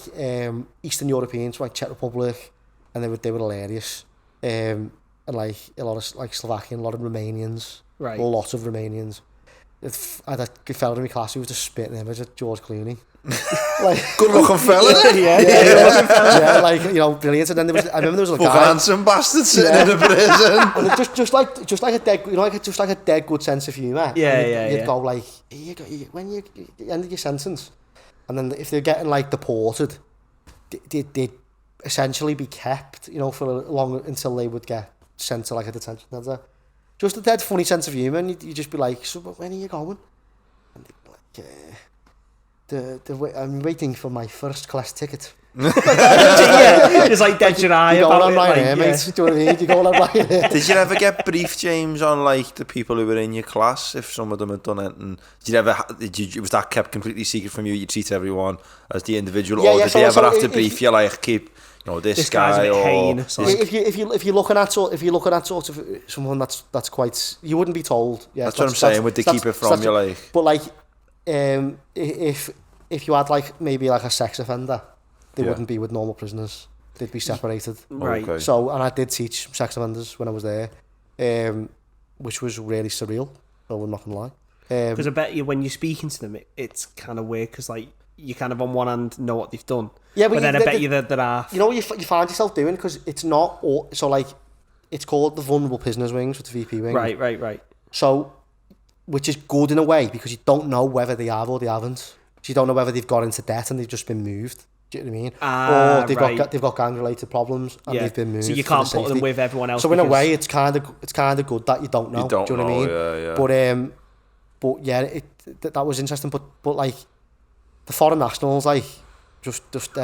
Eastern Europeans, like Czech Republic, and they were hilarious. And like a lot of like Slovakian, a lot of Romanians, right. A lot of Romanians. I had a fella in my class who was just spitting image at George Clooney. Like, good looking fella. Yeah, like, you know, brilliant. And then I remember there was a guy, handsome bastard sitting in a prison, and just like a dead, you know, like just like a dead good sense of humour. You'd go like, when you ended your sentence, and then if they're getting like deported, they'd essentially be kept, you know, for long until they would get sent to like a detention centre. Just a dead funny sense of humour, and you just be like, so when are you going? And they'd be like, I'm waiting for my first class ticket. Just like dead your eye you about on it. Ryanair, mate. Do you know what I mean? You go on Ryanair. Did you ever get briefed, James, on like the people who were in your class, if some of them had done it? And was that kept completely secret from you? You treat everyone as the individual, or did they ever have to brief you, like, keep, you know, this guy, or heinous, if you're looking at sort of someone that's quite, you wouldn't be told. Yeah, that's what I'm saying. Would they keep it from you, like? But like, if you had like maybe like a sex offender, they wouldn't be with normal prisoners. They'd be separated. Right. Okay. So, and I did teach sex offenders when I was there, which was really surreal. So I'm not gonna lie. Because I bet you when you're speaking to them, it's kind of weird because like you kind of on one hand know what they've done, but then I bet you that there are. You know what you find yourself doing, because it's not all, so like it's called the vulnerable prisoners wings with the VP wing. Right. So, which is good in a way because you don't know whether they have or they haven't. So you don't know whether they've got into debt and they've just been moved. Do you know what I mean? Or they've got gang related problems and they've been moved. So you can't put them with everyone else. So in a way, it's kind of good that you don't know. Do you know what I mean? Yeah. But yeah, that was interesting. But like the foreign nationals, like just dead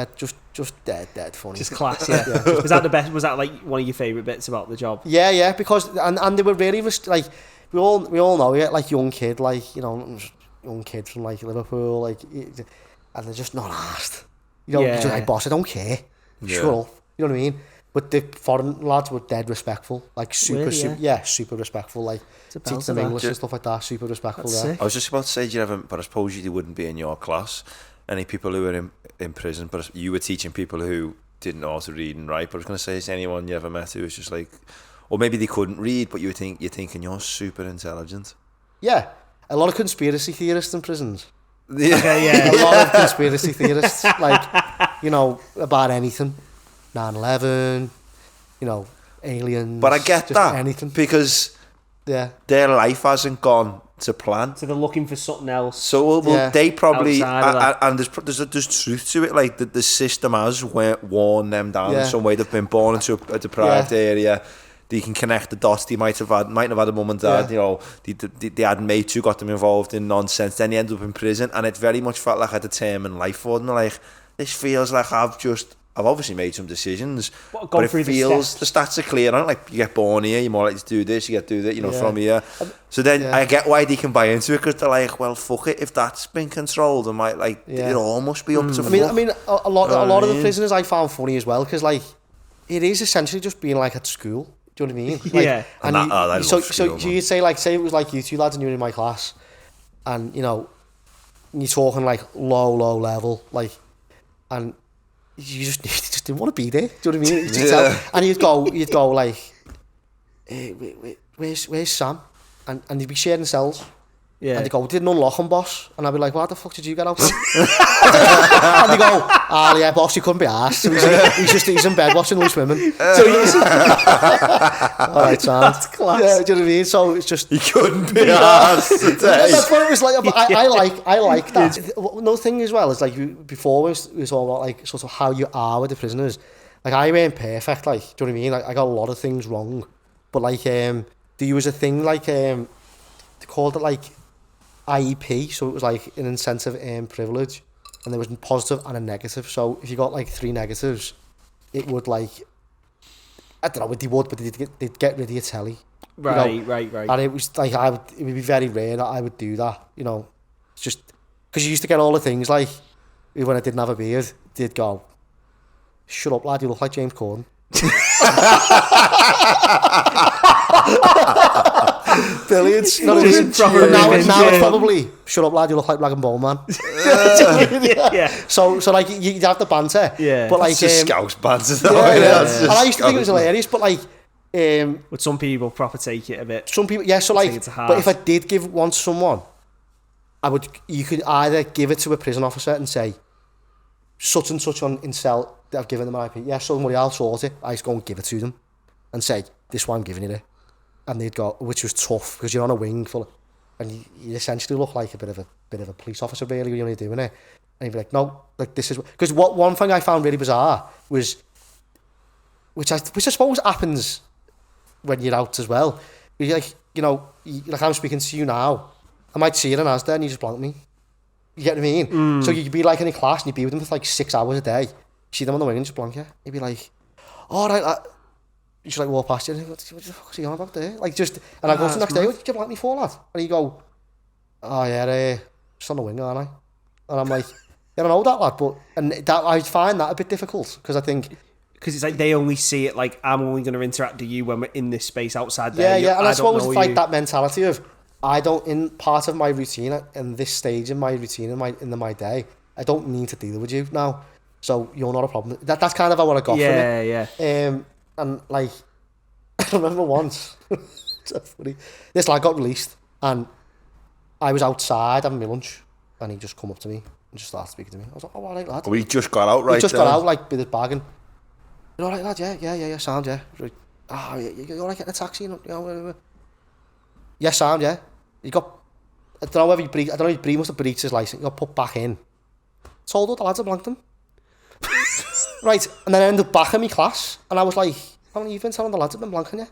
funny. Just class, yeah. Was that the best? Was that like one of your favourite bits about the job? Yeah, because and they were really like we all know it, like young kid from like Liverpool, like, and they're just not asked. You know, just like, boss, I don't care. Shut up. You know what I mean? But the foreign lads were dead respectful, like super respectful, like teach them English and stuff like that, super respectful. Yeah. I was just about to say, but I suppose you wouldn't be in your class, any people who were in prison, but you were teaching people who didn't know how to read and write. But I was going to say, is anyone you ever met who was just like, or maybe they couldn't read, but you're thinking you're super intelligent? Yeah, a lot of conspiracy theorists in prisons. Yeah. A lot of conspiracy theorists, like, you know, about anything. 9/11, you know, aliens. But I get that, anything. because their life hasn't gone to plan. So they're looking for something else. So they probably, and there's truth to it, like the system has worn them down in some way. They've been born into a deprived area. They can connect the dots. They might have had a mum and dad, you know, they had mates who got them involved in nonsense, then they end up in prison, and it very much felt like a determined life for them. Like, this feels like I've obviously made some decisions, but it feels the stats are clear on it. Like, you get born here, you're more likely to do this, you get to do that, you know, from here. So then I get why they can buy into it, because they're like, well, fuck it, if that's been controlled, it all must be up to fuck. I mean, a lot of the prisoners I found funny as well, because like it is essentially just being like at school. Do you know what I mean? Like, and so you'd say it was like you two lads and you were in my class, and you know, you're talking like low level, like, and you just didn't want to be there. Do you know what I mean? You just tell, and you'd go like, hey, where's Sam? And you'd be sharing cells. Yeah. And they go, didn't unlock him, boss. And I'd be like, why the fuck did you get out? And they go, yeah, boss, you couldn't be arsed. So he's in bed watching Loose Women. So he's... Alright, Sam. That's class. Yeah, do you know what I mean? So it's just... He couldn't be arsed today. That's what it was like. I like that. Another thing as well is like, before we were talking about like sort of how you are with the prisoners. Like, I weren't perfect, like, do you know what I mean? Like, I got a lot of things wrong. But like, there was a thing like, they called it like IEP, so it was like an incentive and privilege, and there was a positive and a negative. So if you got like 3 negatives, it would like, I don't know what they would, but they'd get rid of your telly. Right, you know? right. And it was like, it would be very rare that I would do that, you know. It's just because you used to get all the things like, when I didn't have a beard, they'd go, shut up lad, you look like James Corden. Billions. Now it's probably, shut up lad, you look like Rag and Bone Man. So like you have the banter. Yeah. But like just Scouse banter though. And I used to think it was hilarious, but like but some people proper take it a bit. Some people, so like, but if I did give one to someone, you could either give it to a prison officer and say, such and such in cell, I've given them an IP. Yeah, somebody else sort it. I just go and give it to them and say, this one I'm giving you it. And they'd go, which was tough because you're on a wing full, and you essentially look like a bit of a police officer really when you're doing it. And you'd be like, no, like this is, because one thing I found really bizarre was, which I suppose happens when you're out as well. You're like, you know, like I'm speaking to you now, I might see you in Asda and you just blank me. You get what I mean? So you could be like in a class and you'd be with them for like 6 hours a day, see them on the wing and just blank you. He'd be like, all right, you should like walk past you and what the fuck is he on about there? Like just, and I go to the next day, what did you blank me for, lad? And he go, oh yeah, just on the wing, aren't I? And I'm like, yeah, I know that, lad, but, and that, I find that a bit difficult, because I think, because it's like they only see it like I'm only going to interact with you when we're in this space outside there. Yeah, and I suppose it's like that mentality of I don't, in part of my routine in this stage in my routine in my day, I don't need to deal with you now, so you're not a problem. That's kind of how I got from it. Yeah. And like I remember once, so funny. This lad got released, and I was outside having my lunch, and he just come up to me and just started speaking to me. I was like, "Oh, all right, lad." We just got out, right? He just got out like with his bag and. You all right, lad? Yeah, sound, yeah. Like, you all right getting a taxi? You know, yeah, sound, yeah. He got, I don't know if he must have breached his license. He got put back in. Told all the lads I blanked him. Right, and then I ended up back in my class, and I was like, haven't you been telling the lads I've been blanking you?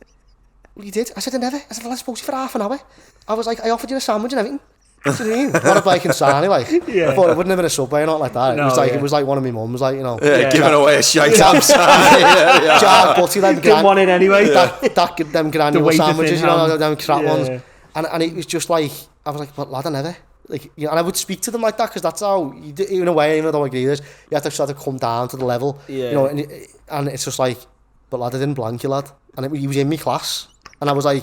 Well, you did. I said, I never. I said, the lads spoke to you for half an hour. I was like, I offered you a sandwich and everything. What do you mean? Not a bike and sarnie, like. Yeah. But it wouldn't have been a Subway or not like that. It was like one of my mums, like, you know. Yeah, giving away a shite outside. Jar butty, them didn't want it anyway. Them granule sandwiches, you know, them crap ones. And it was just like, I was like, but lad, I never. Like, you know, and I would speak to them like that, because that's how, you do, in a way, even though I don't agree with this, you have to sort of come down to the level. Yeah. You know, and it's just like, but lad, I didn't blank you, lad. And he was in my class. And I was like,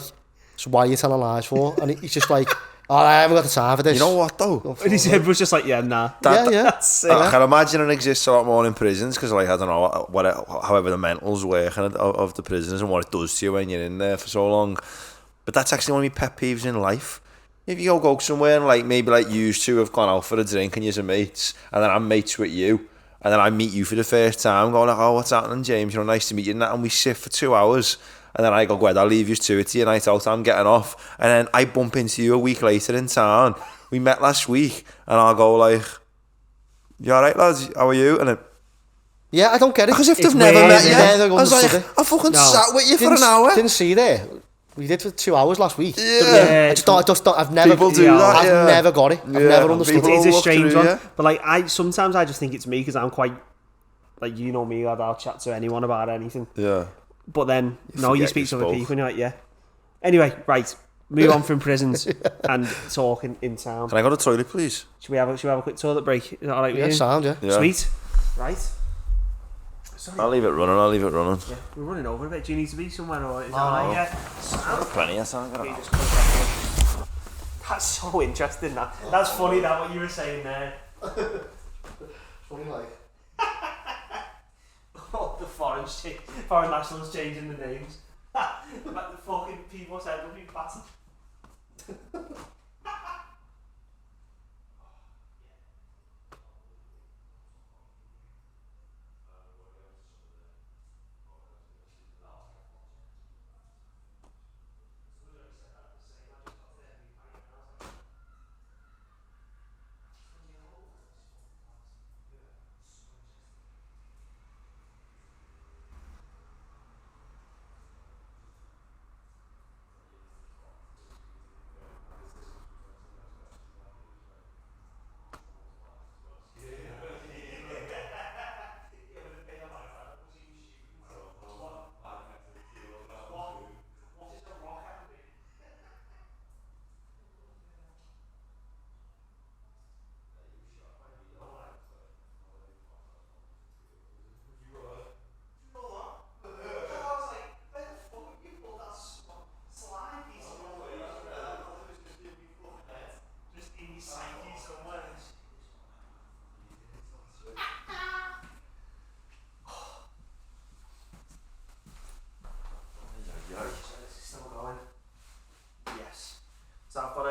so why are you telling lies for? And he's just like, oh, I haven't got the time for this. You know what though? And he was just like, yeah, nah. That's I can imagine it exists a lot more in prisons, because like, I don't know, however the mentals work of the prisoners and what it does to you when you're in there for so long. But that's actually one of my pet peeves in life. If you go somewhere and like maybe like you two have gone out for a drink and you're mates, and then I'm mates with you, and then I meet you for the first time, going like, oh, what's happening, James? You know, nice to meet you, and we sit for 2 hours. And then I go, I'll leave you to it to your night out, I'm getting off. And then I bump into you a week later in town. We met last week. And I'll go like, you alright, lads? How are you? And then, yeah, I don't get it. Because if they've never met you, I was like, it. I fucking sat with you for an hour. Didn't see you there. We did for 2 hours last week. Yeah. I've never... People do that, I've never got it. I've never understood it. It's a strange one. But like, sometimes I just think it's me, because I'm quite... Like, you know me, I'll chat to anyone about anything. Yeah. But then, you speak to other people and you're like, yeah. Anyway, right. Move on from prisons and talking in town. Can I go to the toilet, please? Should we have a quick toilet break? Is that alright with you? Sound, yeah. Sweet. Right. Sorry. I'll leave it running. Yeah, we're running over a bit. Do you need to be somewhere, or is that alright? Yeah. Plenty of time. That's so interesting, that. That's funny, that, what you were saying there. Funny, like... Oh, the foreign nationals changing the names. Like the fucking people said would be battered. So I've got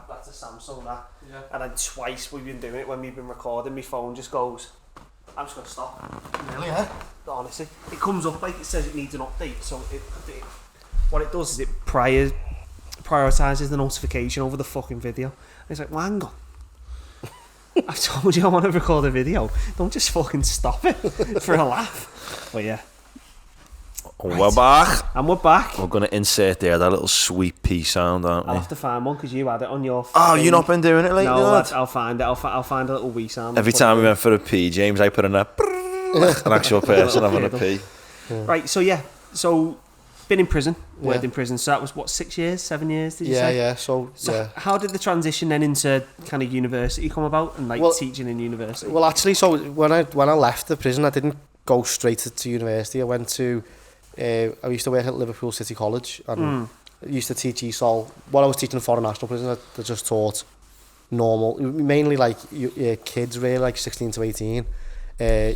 that's a Samsung that, and then twice we've been doing it when we've been recording. My phone just goes, I'm just gonna stop. Really, yeah? Honestly, it comes up like it says it needs an update. So what it does is it prioritises the notification over the fucking video. And it's like, well, hang on. I've told you I want to record a video. Don't just fucking stop it for a laugh. But yeah. Right. We're back. And we're back. We're going to insert there that little sweet pea sound, aren't we? I'll have to find one because you had it on your Oh, you've not been doing it lately, no, lad? I'll find it. I'll find a little wee sound. Every time we went for a pee, James, I put in a... an actual person having a pee. Yeah. Right, so been in prison, worked in prison, so that was what, 6 years, 7 years, did you say? Yeah, so how did the transition then into kind of university come about and teaching in university? Well, actually, so when I left the prison, I didn't go straight to university. I went to, I used to work at Liverpool City College, and I used to teach ESOL. While I was teaching in foreign national prison, I just taught normal, mainly like kids really, like 16 to 18,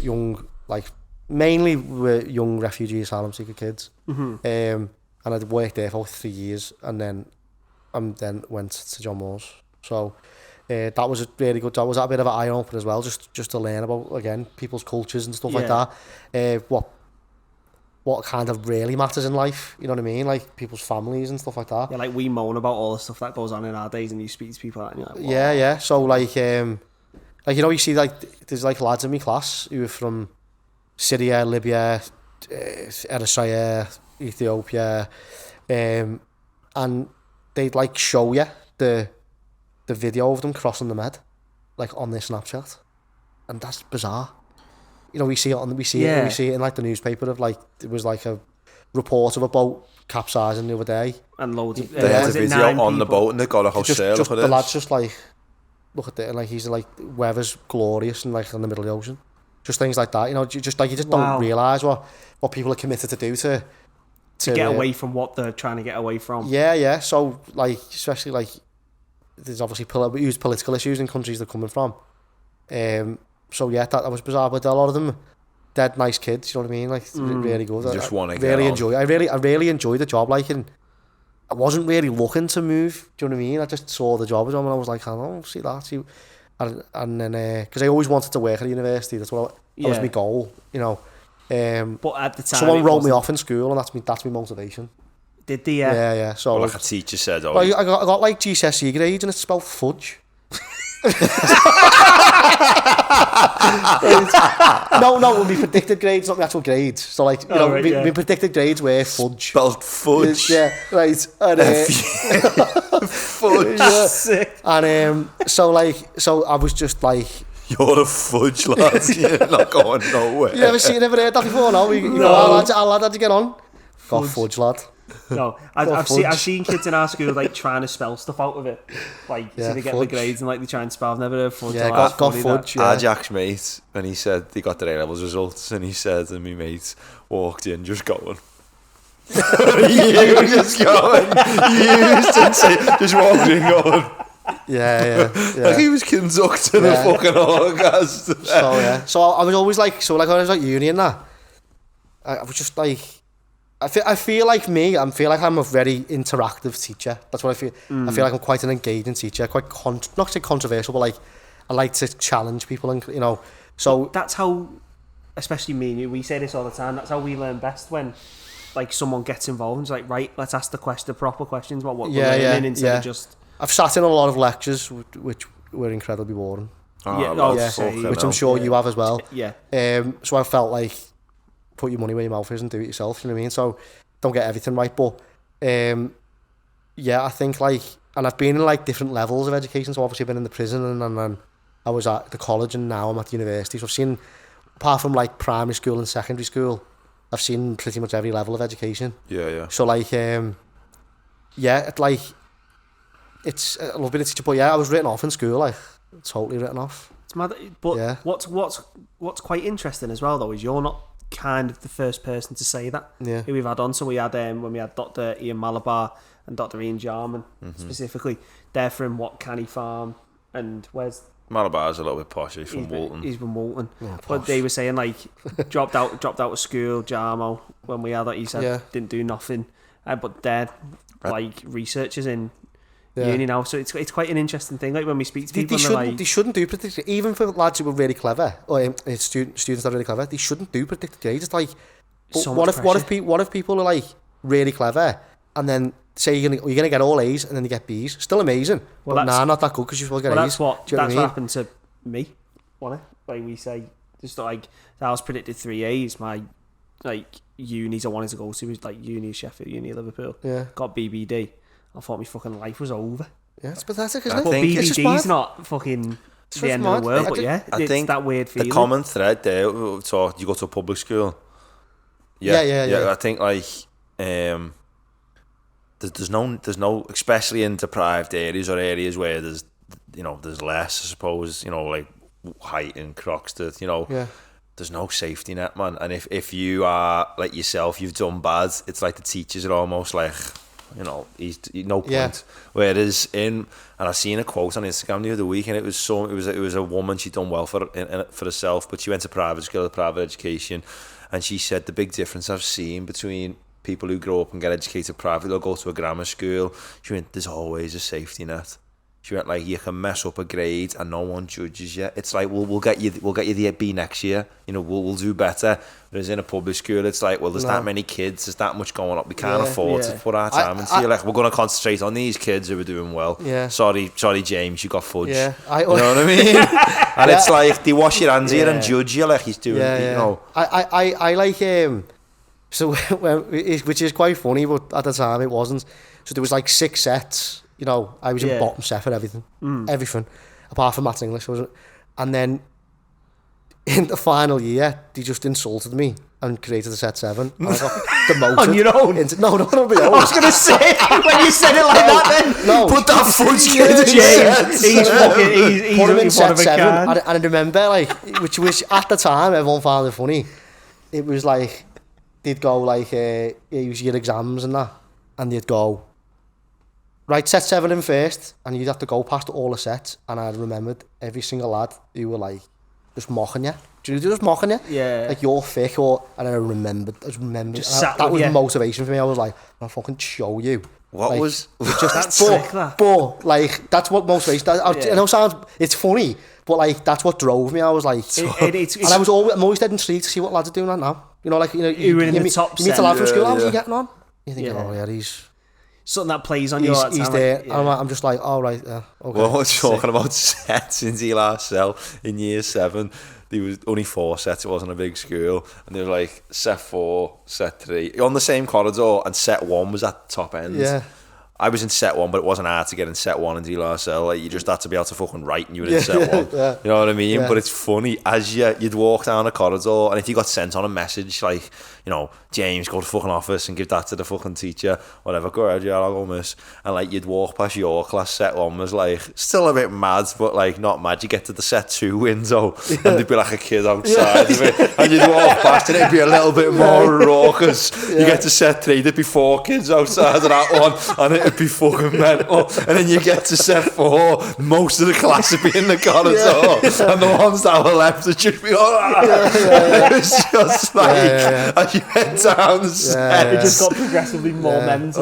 young, like mainly were young refugee asylum seeker kids. And I'd worked there for 3 years, and then went to John Moores. So that was a really good job. Was that a bit of an eye opener as well, just to learn about, again, people's cultures and stuff like that. What kind of really matters in life, you know what I mean? Like people's families and stuff like that. Yeah, like we moan about all the stuff that goes on in our days, and you speak to people and you're like, wow. Yeah. So like you know, you see like there's like lads in my class who are from Syria, Libya, Eritrea, Ethiopia, and they'd like show you the video of them crossing the Med, like on their Snapchat, and that's bizarre. You know, we see it in like the newspaper of like, there was like a report of a boat capsizing the other day, and loads of they had a video on the boat, and they got a whole sail of it. The lads just like look at it, and like he's like, weather's glorious and like in the middle of the ocean, just things like that. You know, you just don't realise what people are committed to do to get away from what they're trying to get away from. Yeah. So like, especially like, there's obviously huge political issues in countries they're coming from. So yeah, that was bizarre, but a lot of them, dead nice kids, you know what I mean? Like really good. I really enjoyed the job, like, and I wasn't really looking to move. Do you know what I mean? I just saw the job as well, and I was like, I don't see that. And then because I always wanted to work at a university, that was my goal, you know. But at the time, someone wrote me off in school, and that's my motivation. Did they? Yeah. So like a teacher said, I got like GCSE grades, and it's spelled fudge. No, my predicted grades, not my actual grades. So like, you know, my predicted grades were fudge. Spelled fudge. Yeah, right. And, fudge. Yeah. Sick. And so I was just like, you're a fudge lad. You're not going nowhere. You never heard that before? No, you know, our lad had to get on. Got fudge lad. No, I've seen kids in our school like trying to spell stuff out of it, like so they get the grades and like they try and spell. I've never heard fudge. Yeah, got fudge. Our Jack's mate, and he said he got their A-levels results, and he said, and my mate walked in just going. You just walked in going. Yeah. Like he was conducting a fucking orgasm. So I was always like, when I was at uni and that, I was just like, I feel like I'm a very interactive teacher. That's what I feel. I feel like I'm quite an engaging teacher, quite not say controversial, but like I like to challenge people, and you know. So that's how, especially me and you, we say this all the time. That's how we learn best, when like someone gets involved and it's like, right, let's ask the proper questions about what we're learning instead of just. I've sat in a lot of lectures which were incredibly boring. Which I'm sure you have as well. Yeah. So I felt like, put your money where your mouth is and do it yourself, you know what I mean? So don't get everything right, but I think like, and I've been in like different levels of education. So obviously I've been in the prison, and then I was at the college, and now I'm at the university. So I've seen, apart from like primary school and secondary school, I've seen pretty much every level of education. Yeah. So like, it's a little bit of teacher, but I was written off in school, like totally written off. It's mad, but what's quite interesting as well though is you're not kind of the first person to say that who we've had on. So we had when we had Dr. Ian Malabar and Dr. Ian Jarman specifically, they're from Canny Farm, and where's Malabar's a little bit posh. He's from Walton. He's from Walton. But they were saying like dropped out of school. Jarmo, when we had that, he said didn't do nothing, but they're like researchers in uni now. So it's quite an interesting thing. Like when we speak to people, they shouldn't do predicted, even for lads who were really clever, or students that are really clever. They shouldn't do predicted grades. It's like, what if people are like really clever, and then say you're gonna get all A's, and then you get B's? Still amazing. Well, but not that good, because you're supposed to get A's. That's what happened to me. Wasn't it? Like we say, just like I was predicted 3 A's. My like unis I wanted to go to was like uni of Sheffield, uni of Liverpool. Yeah. Got BBD. I thought my fucking life was over. Yeah, it's pathetic, isn't it? But BBD's not fucking the end of the world, but I think that weird feeling. The common thread there, so you go to a public school. Yeah. I think like there's no, especially in deprived areas or areas where there's less, I suppose, like height and Croxteth, there's no safety net, man. And if you are like yourself, you've done bad, it's like the teachers are almost like, he's no point. Yeah. Whereas and I seen a quote on Instagram the other week, and it was a woman, she'd done well for herself, but she went to private school, private education, and she said the big difference I've seen between people who grow up and get educated privately or go to a grammar school, she went, there's always a safety net. She went like, you can mess up a grade and no one judges you. It's like, we'll get you the B next year. We'll do better. Whereas in a public school, it's like, well, there's that many kids, there's that much going on. We can't afford to put our time into. You're like, we're going to concentrate on these kids who are doing well. Yeah. Sorry, James, you got fudge. Yeah. You know what I mean? And it's like, they wash your hands here and judge you like he's doing. I like so which is quite funny, but at the time it wasn't. So there was like 6 sets. I was in bottom set for everything, apart from maths and English, wasn't it? And then in the final year, they just insulted me and created a set 7. And I got demoted. On your own? No, not on my own. I was going to say, when you said it like that then, no. Put that fudge kid in James. He's put him in set 7. And I remember, like, which was at the time, everyone found it funny. It was like, they'd go like, use your exams and that, and they'd go, right, set 7 in first, and you'd have to go past all the sets, and I remembered every single lad who were like, just mocking you. Do you know, just mocking you? Yeah. Like, you're thick, and I remembered. That was motivation for me. I was like, I'll fucking show you. What was... That's sick, that. But, like, that's what motivation... I know it's funny, but, like, that's what drove me. I was like... and I'm always dead intrigued to see what lads are doing that now. You were in the top you meet a lad from school, how's he getting on? You think, he's... Something that plays on you. He's there. Like, I'm just like, all right, okay. Well, we're talking about sets in ESOL in year 7. There was only 4 sets. It wasn't a big school, and there was like set 4, set 3 on the same corridor, and set 1 was at the top end. Yeah. I was in set 1, but it wasn't hard to get in set 1 in ESOL. Like, you just had to be able to fucking write, and you were in set 1. Yeah. You know what I mean? Yeah. But it's funny, as you'd walk down a corridor, and if you got sent on a message like, James, go to the fucking office and give that to the fucking teacher, whatever, go ahead, yeah, I'll go, miss. And like, you'd walk past your class, set 1 was like, still a bit mad, but like, not mad. You get to the set 2 window, and there'd be like a kid outside of it, and you'd walk past, and it'd be a little bit more raucous. You get to set 3, there'd be 4 kids outside of that one, and it'd be fucking mental. And then you get to set 4, most of the class would be in the corridor, and the ones that were left would just be it was just like, as you went down the set, it just got progressively more mental.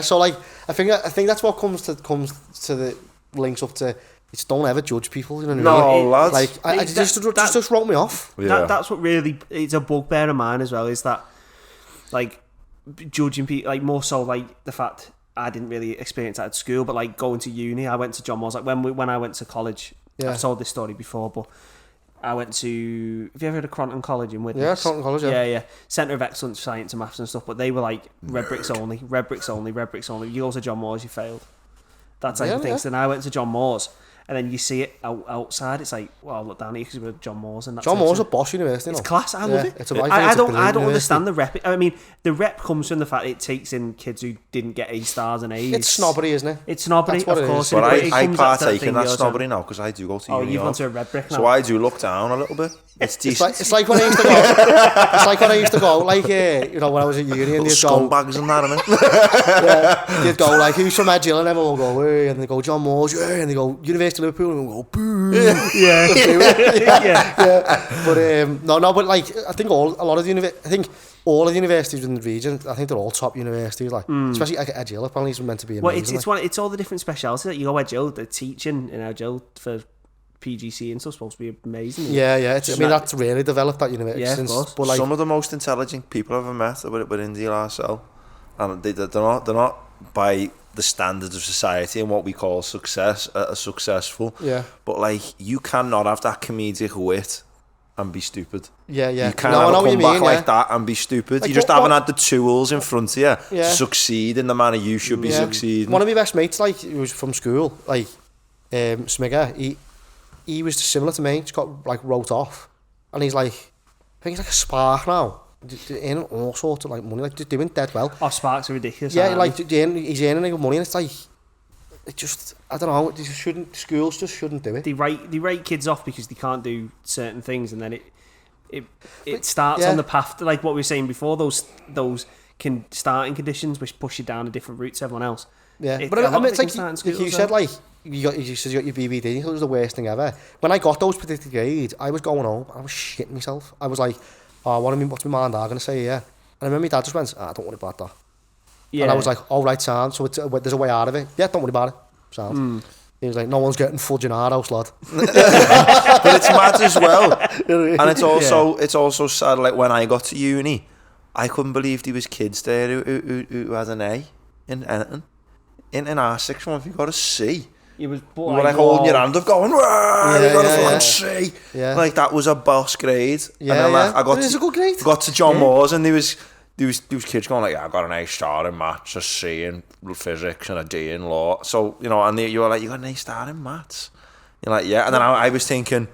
So like, I think that's what comes to the links up to. It's don't ever judge people. You know what I mean? Lads. Like, it just wrote me off. That's what really, it's a bugbear of mine as well. Is that like judging people, like more so like the fact I didn't really experience that at school, but like going to uni, I went to John Moores. Like when I went to college, I've told this story before, but I went to... Have you ever heard of Cronton College in Widnes? Yeah, Cronton College, yeah. Yeah. Centre of Excellence for Science and Maths and stuff, but they were like red bricks only. You go to John Moores, you failed. That's like the thing. So then I went to John Moores, and then you see it outside. It's like, well, look down here because we're John Moores, and that's John Moores is a boss university. It's class. I love it. I don't understand the rep. I mean, the rep comes from the fact it takes in kids who didn't get A stars and A's. It's snobbery, isn't it? It's snobbery, of course. But I partake in that snobbery now because I do go to uni. Oh, you've gone to a red brick now. So I do look down a little bit. It's decent. It's like when I used to go. It's like when I used to go, like when I was at uni, and you'd go scumbags and that, I mean. You'd go like, who's from Edge Hill, and everyone will go, hey, and they go John Moores, and they go University of Liverpool, and we'll go boo. But but like I think all of the universities in the region, I think they're all top universities, like especially like Edge Hill. Apparently, it's meant to be amazing. Well, it's all the different specialities. Like, you go Edge Hill, the teaching in Edge Hill for PGC and stuff supposed to be amazing. Yeah. That's really developed that university. Yeah, of course. But like, some of the most intelligent people I've ever met were in the ESOL, and they're not by the standards of society and what we call success successful. Yeah. But like, you cannot have that comedic wit and be stupid. Yeah. You can't have a comeback like that and be stupid. Like, you just haven't had the tools in front of you to succeed in the manner you should be succeeding. One of my best mates, like, he was from school, like, Smigger, he was similar to me, just got like wrote off, and he's like, I think he's like a Spark now, earning all sorts of like money, like just doing dead well. Oh, Sparks are ridiculous. Yeah, like he's earning good money, and it's like, it just, I don't know, schools just shouldn't do it. They write kids off because they can't do certain things, and then it starts on the path to, like what we were saying before, those starting conditions which push you down a different route to everyone else. Yeah, but I mean, it's like you said, like you got your BBD. It was the worst thing ever. When I got those predicted grades, I was going home. I was shitting myself. I was like, oh, what's my mum and dad gonna say? Yeah, and I remember my dad just went, don't worry about that. Yeah. And I was like, all right, sound. So there's a way out of it. Yeah, don't worry about it. Sound. He was like, no one's getting fudge in our house, lad. But it's mad as well, and it's also sad. Like when I got to uni, I couldn't believe there was kids there who had an A in anything. In our 6th month, you got a C. We were like holding your hand up, going, you got a fucking C. Yeah. Like that was a boss grade. Yeah, and then I got it is a good grade. Got to John Moore's, and there was kids going like, I got an A star in maths, a C in physics, and a D in law. So and you were like, you got an A star in maths. You're like, yeah. And then I was thinking,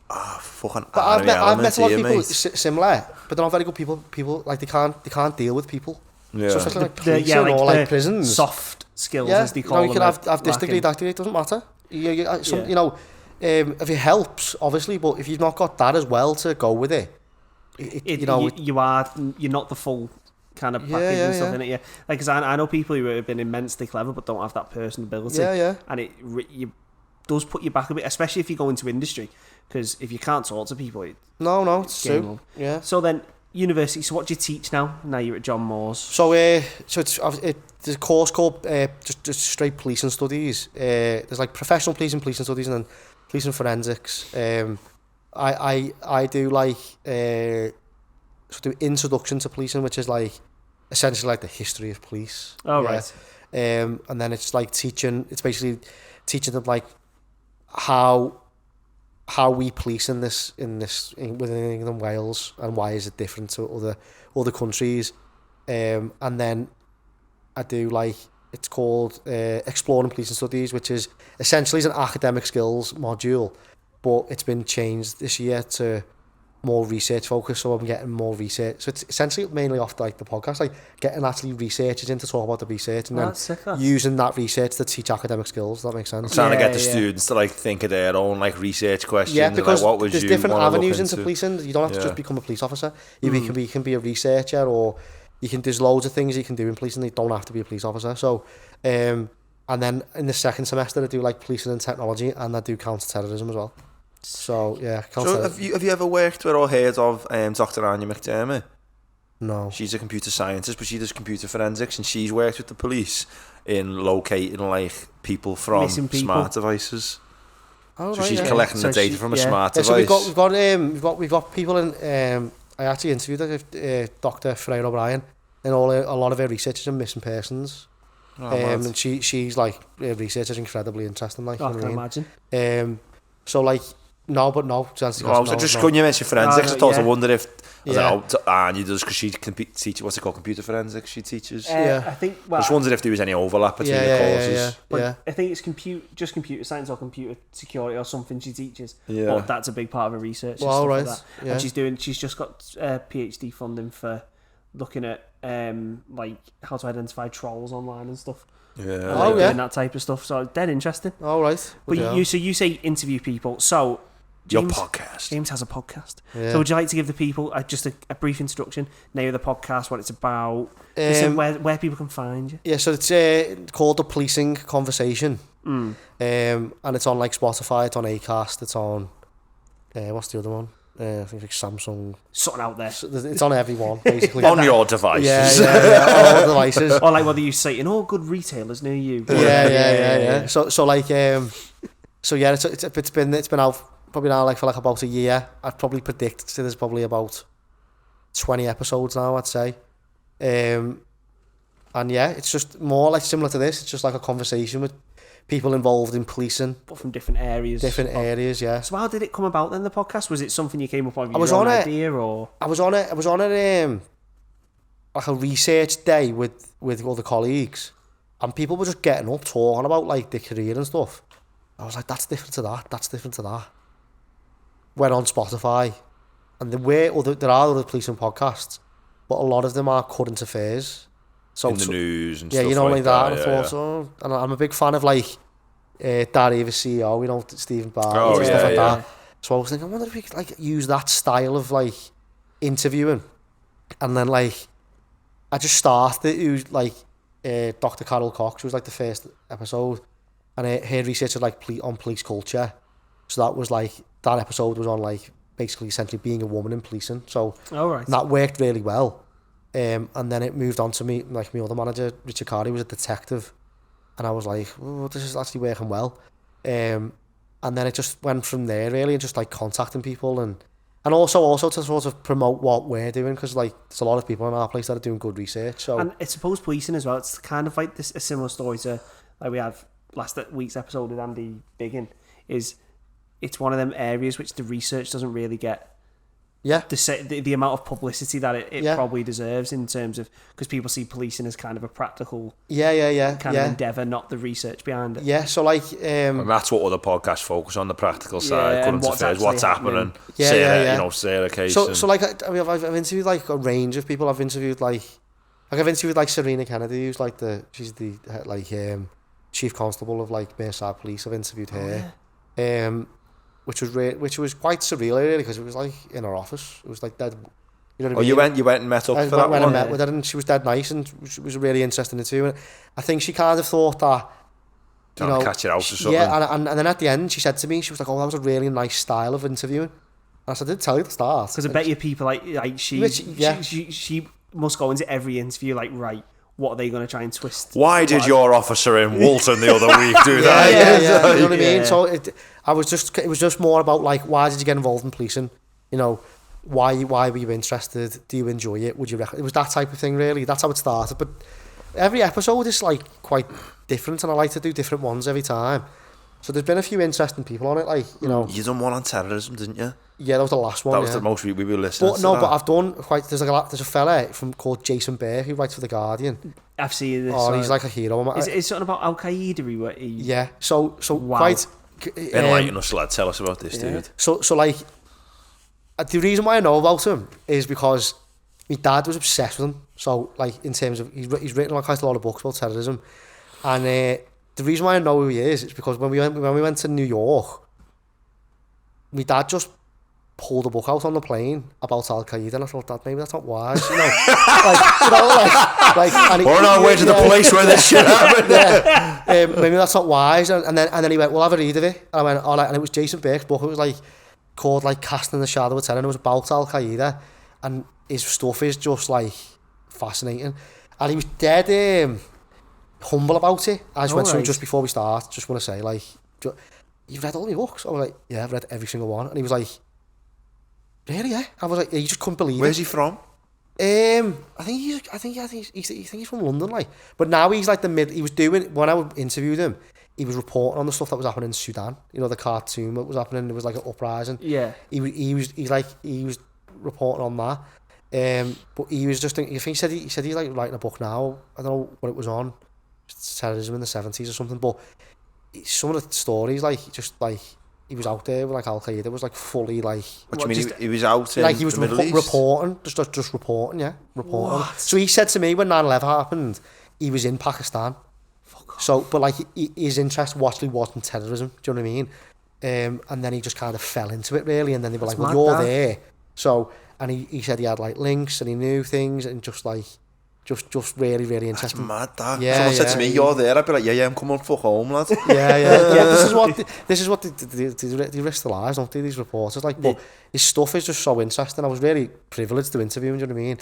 fucking. But I've met a lot of people similar, but they're not very good people. People like they can't deal with people. Yeah. So especially like prison or like prisons. Soft skills, as they call them. You can have this degree, that degree, it doesn't matter. If it helps, obviously, but if you've not got that as well to go with it, you're not the full kind of package and stuff in it. Yeah, like because I know people who have been immensely clever but don't have that personability. And it does put you back a bit, especially if you go into industry, because if you can't talk to people, it's true. Yeah. So then. University. So what do you teach now? Now you're at John Moore's. So there's a course called just straight policing studies. There's like professional policing studies, and then policing forensics. I do like do introduction to policing, which is like essentially like the history of police. Oh right. And then it's like teaching. It's basically teaching them like how we police within England and Wales, and why is it different to other countries, and then I do like, it's called exploring policing studies, which is essentially an academic skills module, but it's been changed this year to more research focused, so I'm getting more research. So it's essentially mainly off like the podcast, like getting actually researchers in to talk about the research, and then using that research to teach academic skills. Does that make sense? Trying to get the students to like think of their own like research questions. Yeah, because like, there's different avenues into policing. You don't have to just become a police officer. You can be a researcher, or there's loads of things you can do in policing. You don't have to be a police officer. So, and then in the second semester I do like policing and technology, and I do counter-terrorism as well. So yeah. So have you ever worked with or heard of Dr. Anya McDermott? No. She's a computer scientist, but she does computer forensics, and she's worked with the police in locating like people from smart devices. Oh, so she's collecting the data from a smart device. So we've got people in. I actually interviewed Dr. Freya O'Brien, and a lot of her research is in missing persons. And she's like, her research is incredibly interesting. Like, I can imagine. So like. No. Just when you mentioned forensics, I wonder if Anya does, because she can teach what's it called, computer forensics. She teaches. I think. Well, I just wondered if there was any overlap between the courses. But I think it's computer science or computer security or something she teaches. Yeah. But that's a big part of her research. Well, right. Like that. And she's just got PhD funding for looking at like how to identify trolls online and stuff. Yeah. Doing that type of stuff. So dead interesting. All right. But you say interview people. So. James, your podcast. James has a podcast. Yeah. So would you like to give the people just a brief introduction, name of the podcast, what it's about, where people can find you? Yeah, so it's called The Policing Conversation. And it's on like Spotify, it's on Acast, it's on, what's the other one? I think it's like Samsung. Something out there. It's on everyone, basically. On your devices. Yeah, all devices. Or like whether you say, good retailers near you. Yeah. So like, it's been out probably now like for like about a year. I'd probably predict there's probably about 20 episodes now, I'd say. And yeah, it's just more like similar to this. It's just like a conversation with people involved in policing, but from different areas. Yeah. So how did it come about then? The podcast, was it something you came up with your own idea, or I was on it like a research day with other colleagues, and people were just getting up talking about like their career and stuff. I was like, that's different to that. went on Spotify, and there are other policing podcasts, but a lot of them are current affairs. So in the news and yeah, stuff you know, like that. Yeah, and I thought, and I'm a big fan of like Daddy, the CEO, you know, Stephen Barr, stuff like that. So I was thinking, I wonder if we could like use that style of like interviewing, and then like I just started it. It was like Dr. Carol Cox was like the first episode, and her research was like on police culture. So that was like, that episode was on like basically essentially being a woman in policing. So that worked really well. And then it moved on to me, like my other manager, Richard Carey, was a detective. And I was like, oh, this is actually working well. And then it just went from there really, and just like contacting people and also to sort of promote what we're doing, because like there's a lot of people in our place that are doing good research. So, and it's supposed policing as well. It's kind of like this, a similar story to like we had last week's episode with Andy Biggin. It's one of them areas which the research doesn't really get the amount of publicity that it probably deserves, in terms of, because people see policing as kind of a practical kind of endeavour, not the research behind it. Yeah, so like and that's what other podcasts focus on, the practical side, current affairs, what's happening. You know, Sarah Case. So like, I mean, I've interviewed like a range of people. I've interviewed like Serena Kennedy, who's like she's the like chief constable of like Merseyside Police. I've interviewed her. Which was quite surreal really, because it was like in her office. It was like dead. You know what I mean? You went and met up for that one? I met with her, and she was dead nice, and it was a really interesting interview. I think she kind of thought that, you know, catch it out or something. Yeah, and then at the end she said to me, she was like, "Oh, that was a really nice style of interviewing." And I said, "I did tell you at the start." Because I bet you people like she must go into every interview like, right, what are they going to try and twist? Why did your officer in Walton the other week do that? Yeah. You know what I mean? So it was just more about like, why did you get involved in policing? You know, why were you interested? Do you enjoy it? Would you it was that type of thing really. That's how it started. But every episode is like quite different, and I like to do different ones every time. So there's been a few interesting people on it, like, you know. You done one on terrorism, didn't you? Yeah, that was the last one. That was the most we were listening to. But I've done quite. There's a fella called Jason Burke who writes for The Guardian. I've seen this. Oh, he's like a hero. It's something about Al Qaeda. Yeah. So wow. Quite. Enlighten us, lad. Tell us about this, dude. So like, the reason why I know about him is because my dad was obsessed with him. So like, in terms of he's written like quite a lot of books about terrorism, and the reason why I know who he is because when we went to New York, my dad just pulled a book out on the plane about Al Qaeda, and I thought, Dad, maybe that's not wise, you know. We're on our way to the place where this shit happened. Maybe that's not wise, and then he went, "We'll have a read of it." And I went, "All right," and it was Jason Burke's book. It was like called like Casting the Shadow of Terror, and it was about Al Qaeda, and his stuff is just like fascinating, and he was dead humble about it. I just went to him just before we start. Just want to say, like, "You've read all my books?" I was like, "Yeah, I've read every single one," and he was like, "Really? Yeah." I was like, "You just couldn't believe it." Where's he from? I think he's from London, like. But now he's like he was doing, when I interviewed him, he was reporting on the stuff that was happening in Sudan. You know, the cartoon that was happening. There was like an uprising. Yeah. He was reporting on that. But he was just. I think he said he's like writing a book now. I don't know what it was on. Terrorism in the 70s or something. But some of the stories, like, just like, he was out there with like Al Qaeda was like fully like. What do you mean? He was out in like he was the Middle East? reporting, just reporting, reporting. What? So he said to me when 9/11 happened, he was in Pakistan. Fuck off. So, but like his interest actually wasn't terrorism. Do you know what I mean? And then he just kind of fell into it really, and then they were like, "Well, you're there." So, and he said he had like links and he knew things and just like. Just really, really interesting. That's mad, that. Yeah, someone said to me, "You're there." I'd be like, "Yeah, I'm coming fuck home, lad." This is what they risk their lives, don't they? These reporters, like, but his stuff is just so interesting. I was really privileged to interview him. Do you know what I mean?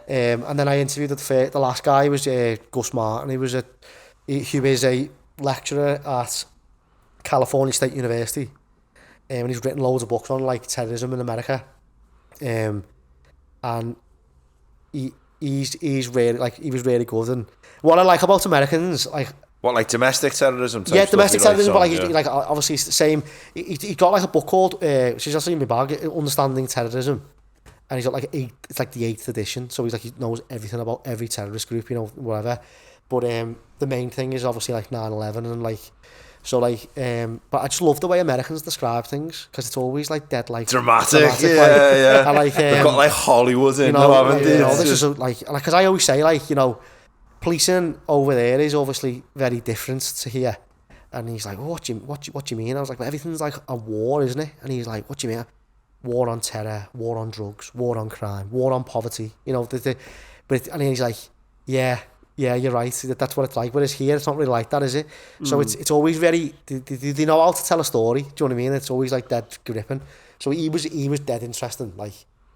Yeah. And then I interviewed the last guy was Gus Martin. He is a lecturer at California State University, and he's written loads of books on like terrorism in America, and he's really like he was really good. And what I like about Americans, like domestic terrorism type stuff, domestic terrorism, but like like obviously it's the same. He got like a book called which is actually in my bag, Understanding Terrorism, and he's got like it's like the 8th edition, so he's like he knows everything about every terrorist group, you know, whatever. But the main thing is obviously like 9/11 and like So like, but I just love the way Americans describe things because it's always like dead, like dramatic like, yeah. And like, they've got like Hollywood in, haven't they? This is like, because I always say like, policing over there is obviously very different to here. And he's like, what do you mean? I was like, well, everything's like a war, isn't it? And he's like, what do you mean? War on terror, war on drugs, war on crime, war on poverty. And he's like, yeah, you're right. That's what it's like. Whereas here, it's not really like that, is it? So it's always very. They know how to tell a story. Do you know what I mean? It's always like dead gripping. So he was dead interesting. Like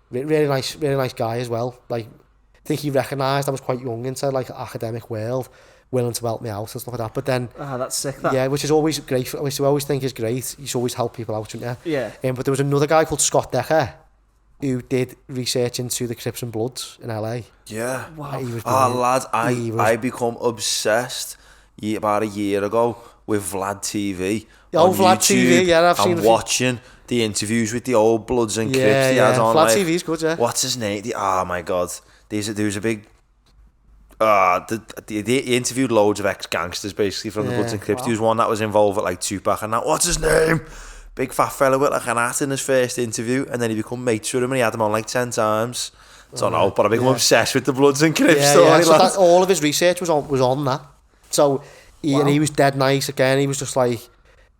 really nice guy as well. Like I think he recognised I was quite young into like academic world, willing to help me out and stuff like that. But then that's sick. That. Yeah, which is always great. Which I always think is great. You should always help people out, shouldn't you? Yeah. But there was another guy called Scott Decker, who did research into the Crips and Bloods in LA. Yeah. Wow. Lad, I become obsessed about a year ago with Vlad TV. Vlad TV, yeah, I've seen. I'm watching the interviews with the old Bloods and Crips. Yeah. Vlad TV's good, yeah. What's his name? Oh my God. There was a big. They interviewed loads of ex-gangsters basically from the Bloods and Crips. Wow. There was one that was involved with like Tupac and that. What's his name? Big fat fella with like an hat in his first interview, and then he become mates with him and he had him on like 10 times. But I became obsessed with the Bloods and Crips story. So all of his research was on that. So he was dead nice again. He was just like,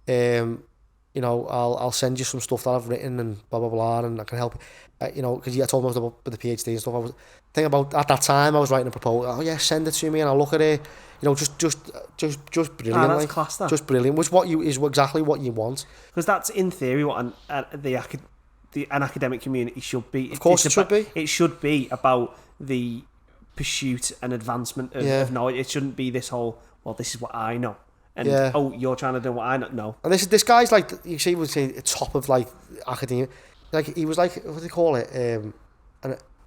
I'll send you some stuff that I've written and blah blah blah, and I can help. Because I told him about the PhD and stuff. I was thinking about at that time I was writing a proposal. Oh yeah, send it to me and I'll look at it. Just brilliant. That's class. That. Just brilliant. Which is exactly what you want. Because that's in theory what an academic community should be. Of course, it should be. It should be about the pursuit and advancement of knowledge. It shouldn't be this whole, well, this is what I know. And you're trying to do what I don't know. And this guy's like, you see, would say top of like academia. Like he was like, what do they call it?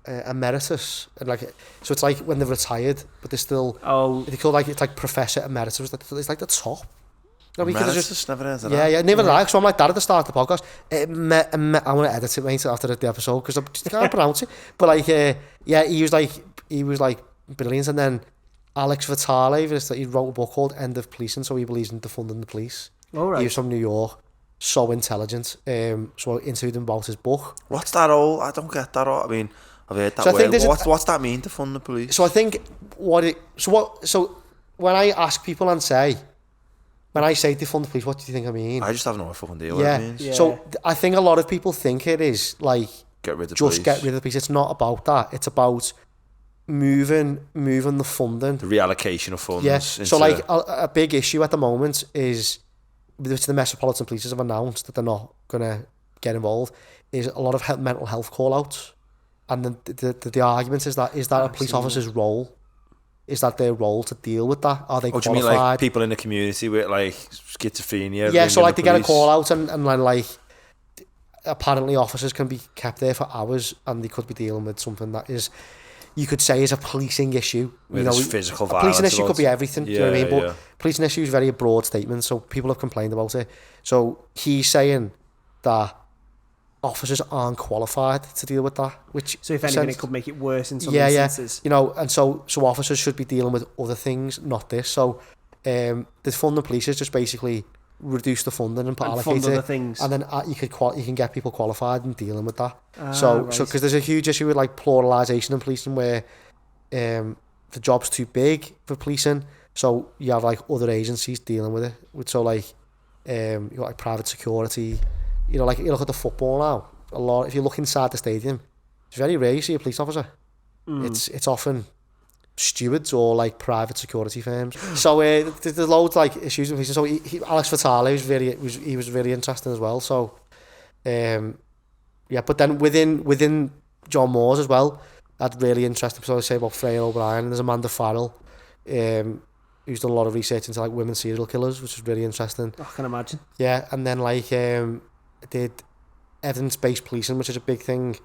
An emeritus, and like, so it's like when they're retired, but they're still. They call it's like professor emeritus. It's like the top. Emeritus, never heard of that. Yeah, never like. So I'm like that at the start of the podcast. I want to edit it, mate, after the episode because I just can't pronounce it. But like, he was like brilliant. And then Alex Vitale, he wrote a book called End of Policing, so he believes in defunding the police. Oh, right. He was from New York. So intelligent. So I interviewed him about his book. What's that all? I don't get that all. I mean, I've heard that word. What's that mean, defund the police? So I think so when I ask people and say, when I say defund the police, what do you think I mean? I just have no fucking idea what it means. Yeah. So I think a lot of people think it is like get rid of the police. It's not about that. It's about moving the funding. The reallocation of funds. Yeah. So like a big issue at the moment is, which the Metropolitan Police have announced that they're not going to get involved, is a lot of mental health call-outs. And the argument is that a police officer's role? Is that their role to deal with that? Are they qualified? Do you mean like people in the community with like schizophrenia? Yeah, so like they get a call-out and then like apparently officers can be kept there for hours and they could be dealing with something that is, you could say, is a policing issue. Physical violence. A policing issue could be everything, do you know what I mean? But policing issue is very broad statement, so people have complained about it. So he's saying that officers aren't qualified to deal with that. So if anything, it could make it worse in some instances. And so officers should be dealing with other things, not this. So the funding police is just basically reduce the funding and allocate it, things. And then you can get people qualified and dealing with that. So because there's a huge issue with like pluralisation in policing where the job's too big for policing, so you have like other agencies dealing with it. So like you got like private security. Like you look at the football now. A lot. If you look inside the stadium, it's very rare you see a police officer. It's often stewards or like private security firms. So there's loads like issues with policing. So Alex Vitale was really interesting as well. So but then within John Moore's as well, that's really interesting. So I say about Freya O'Brien, and there's Amanda Farrell, who's done a lot of research into like women serial killers, which is really interesting. I can imagine. Yeah, and then like did evidence-based policing, which is a big thing.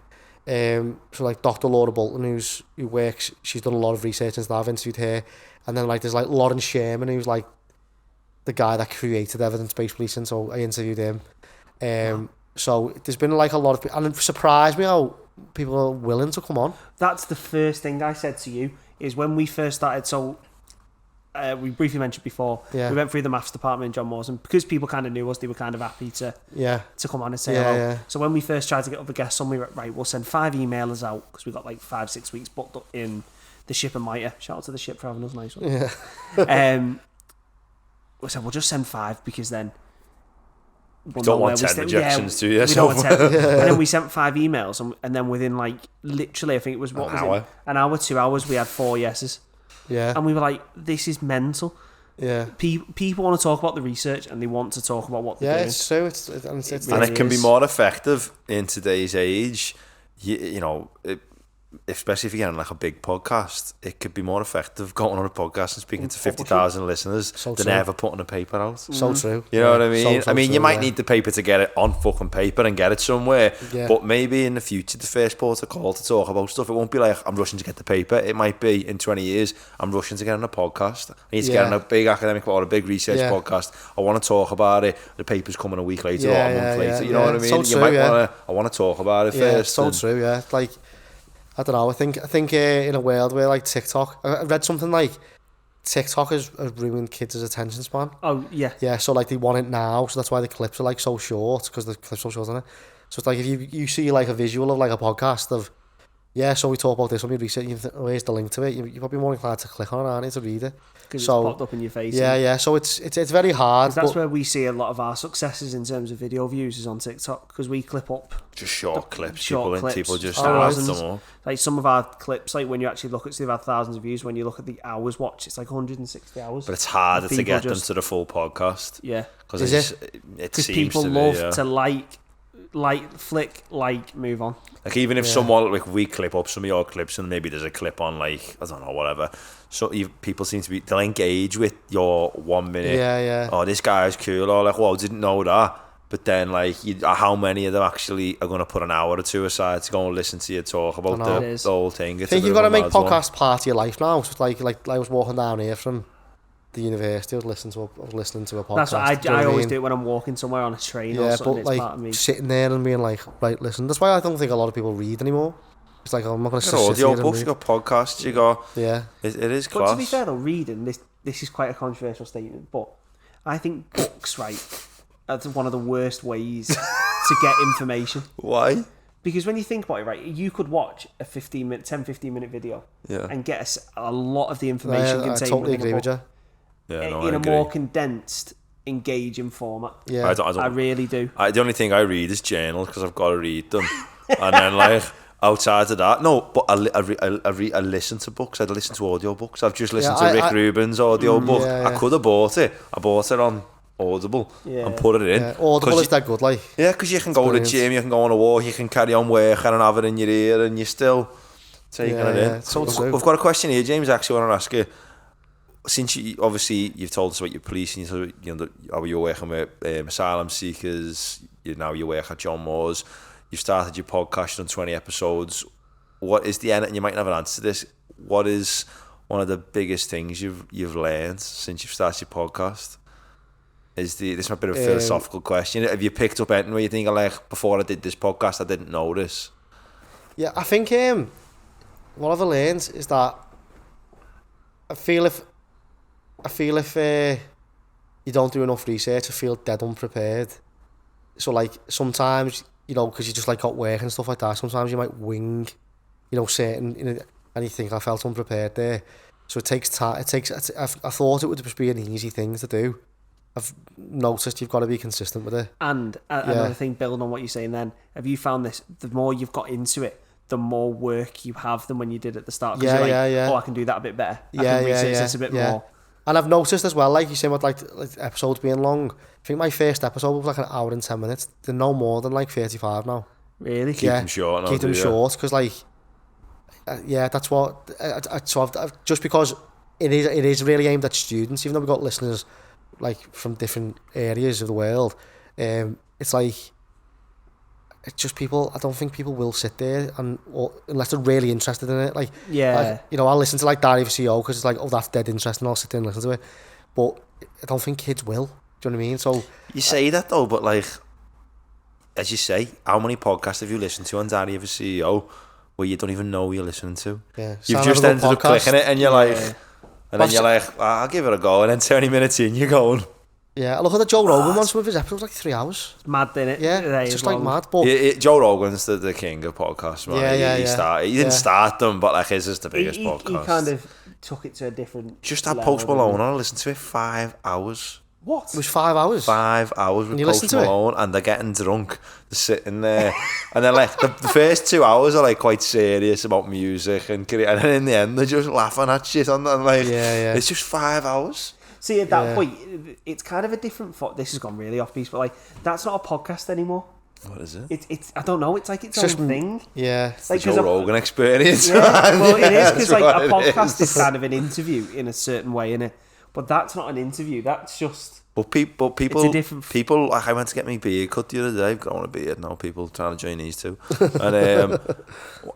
So like Dr. Laura Bolton, she's done a lot of research into that. I've interviewed her. And then like there's like Lawrence Sherman, who's like the guy that created evidence-based policing, so I interviewed him. So there's been like a lot of people, and it surprised me how people are willing to come on. That's the first thing I said to you, is when we first started. So we briefly mentioned before, we went through the maths department in John Moores, and because people kind of knew us, they were kind of happy to come on and say hello. Yeah. So when we first tried to get other guests on, we were right, we'll send 5 emailers out, because we got like 5-6 weeks booked up in the ship and Mitre. Shout out to the ship for having us, nice one. Yeah. We said we'll just send 5, because then we don't want 10 rejections, do you? We don't want 10. And then we sent 5 emails, and then within like literally, I think it was an hour, 2 hours, we had 4 yeses. Yeah. And we were like, this is mental. Yeah. People want to talk about the research, and they want to talk about what they're doing. It's true. And it can be more effective in today's age. You know, especially if you're getting like a big podcast, it could be more effective going on a podcast and speaking to 50,000 listeners than ever putting a paper out. So true. You know what I mean? I mean, you might need the paper to get it on fucking paper and get it somewhere, but maybe in the future, the first port of call to talk about stuff, it won't be like, I'm rushing to get the paper. It might be, in 20 years, I'm rushing to get on a podcast. I need to get on a big academic or a big research podcast. I want to talk about it. The paper's coming a week later or a month later. You know what I mean? So true, I want to talk about it first. So true, yeah. Like, I don't know. I think in a world where like TikTok, I read something like TikTok has ruined kids' attention span. Oh yeah. Yeah. So like they want it now, so that's why the clips are like so short, because the clips are so short, isn't it? So it's like if you see like a visual of like a podcast of, so we talk about this when we research, you think, where's the link to it? You're probably more inclined to click on it, aren't you, to read it? Because it's popped up in your face. Yeah. So it's very hard. That's where we see a lot of our successes in terms of video views is on TikTok, because we clip up just short clips. People just like some of our clips, like when you actually look at, they've had thousands of views. When you look at the hours watched, it's like 160 hours. But it's harder to get them to the full podcast. Yeah, because people love to flick, move on. Like even if someone, like we clip up some of your clips and maybe there's a clip on like, I don't know, whatever. So people seem to be, they'll engage with your 1 minute. Yeah. Oh, this guy's cool. Or like, well, didn't know that. But then like, how many of them actually are going to put an hour or 2 aside to go and listen to you talk about the whole thing? I think you've got to make podcast part of your life now. So like I was walking down here from the university, I was listening to a podcast. That's what I always do when I'm walking somewhere on a train or something. But it's part of me. Sitting there and being like, right, listen. That's why I don't think a lot of people read anymore. It's like, I'm not going to sit here and read. Audio books, you got podcasts, you got... Yeah. It is class. But to be fair though, reading, this is quite a controversial statement, but I think books, right, are one of the worst ways to get information. Why? Because when you think about it, right, you could watch a 15 minute video and get a lot of the information contained I totally agree with you. Yeah, in a more condensed, engaging format. Yeah, I really do. The only thing I read is journals because I've got to read them, and then like outside of that, no. But I listen to books. I listen to audio books. I've just listened to Rick Rubin's audio book. I could have bought it. I bought it on Audible and put it in. Yeah. Audible is that good, like. Yeah, because you can go to the gym, you can go on a walk, you can carry on working and have it in your ear, and you're still taking it in. So we've got a question here, James. Actually, I want to ask you. Since you've told us about your police and how you're working with asylum seekers, you work at John Moores, you've started your podcast, you've done 20 episodes. What is the end? And you might not have an answer to this. What is one of the biggest things you've learned since you've started your podcast? This might be a philosophical question. Have you picked up anything where you think, like, before I did this podcast, I didn't know this? Yeah, I think what I've learned is that I feel if you don't do enough research, I feel dead unprepared. So like sometimes, because you just like got work and stuff like that, sometimes you might wing, certain, and you think I felt unprepared there. So it takes time. I thought it would just be an easy thing to do. I've noticed you've got to be consistent with it. And another thing, building on what you're saying then, have you found this, the more you've got into it, the more work you have than when you did at the start? Because oh, I can do that a bit better. I can research this a bit more. And I've noticed as well, like you said, with like episodes being long, I think my first episode was like an hour and 10 minutes. They're no more than like 35 now. Really? Keep them short. Keep them short, because like, that's what, I've just because it is really aimed at students, even though we've got listeners like from different areas of the world, it's like, it's just people, I don't think people will sit there unless they're really interested in it. Like, I'll listen to like Diary of a CEO because it's like, oh, that's dead interesting, I'll sit there and listen to it. But I don't think kids will. Do you know what I mean? So you say that though, but like, as you say, how many podcasts have you listened to on Diary of a CEO where you don't even know you're listening to? Yeah, you've just ended up clicking it and you're like, And then you're like, I'll give it a go. And then 20 minutes in, you're going... Yeah, I look at the Joe Rogan one, some of his episodes like 3 hours. It's mad, isn't it? Yeah, it's just like mad. But Joe Rogan's the king of podcasts, man. He didn't start them, but like his is the biggest podcast. He kind of took it to a different Just had Post Malone on, I listened to it 5 hours. What? It was 5 hours? 5 hours with Post Malone, and they're getting drunk. They're sitting there. And then like the first 2 hours are like quite serious about music and then in the end they're just laughing at shit and like it's just 5 hours. See, at that point, it's kind of a different... This has gone really off piece, but like that's not a podcast anymore. What is it? It's I don't know. It's like its own thing. Yeah, it's like the Joe Rogan experience. Yeah, well, it is because like a podcast is kind of an interview in a certain way, innit? But that's not an interview. That's just. But people, it's a different like I went to get my beard cut the other day. I've grown a beard now. People trying to join these too. And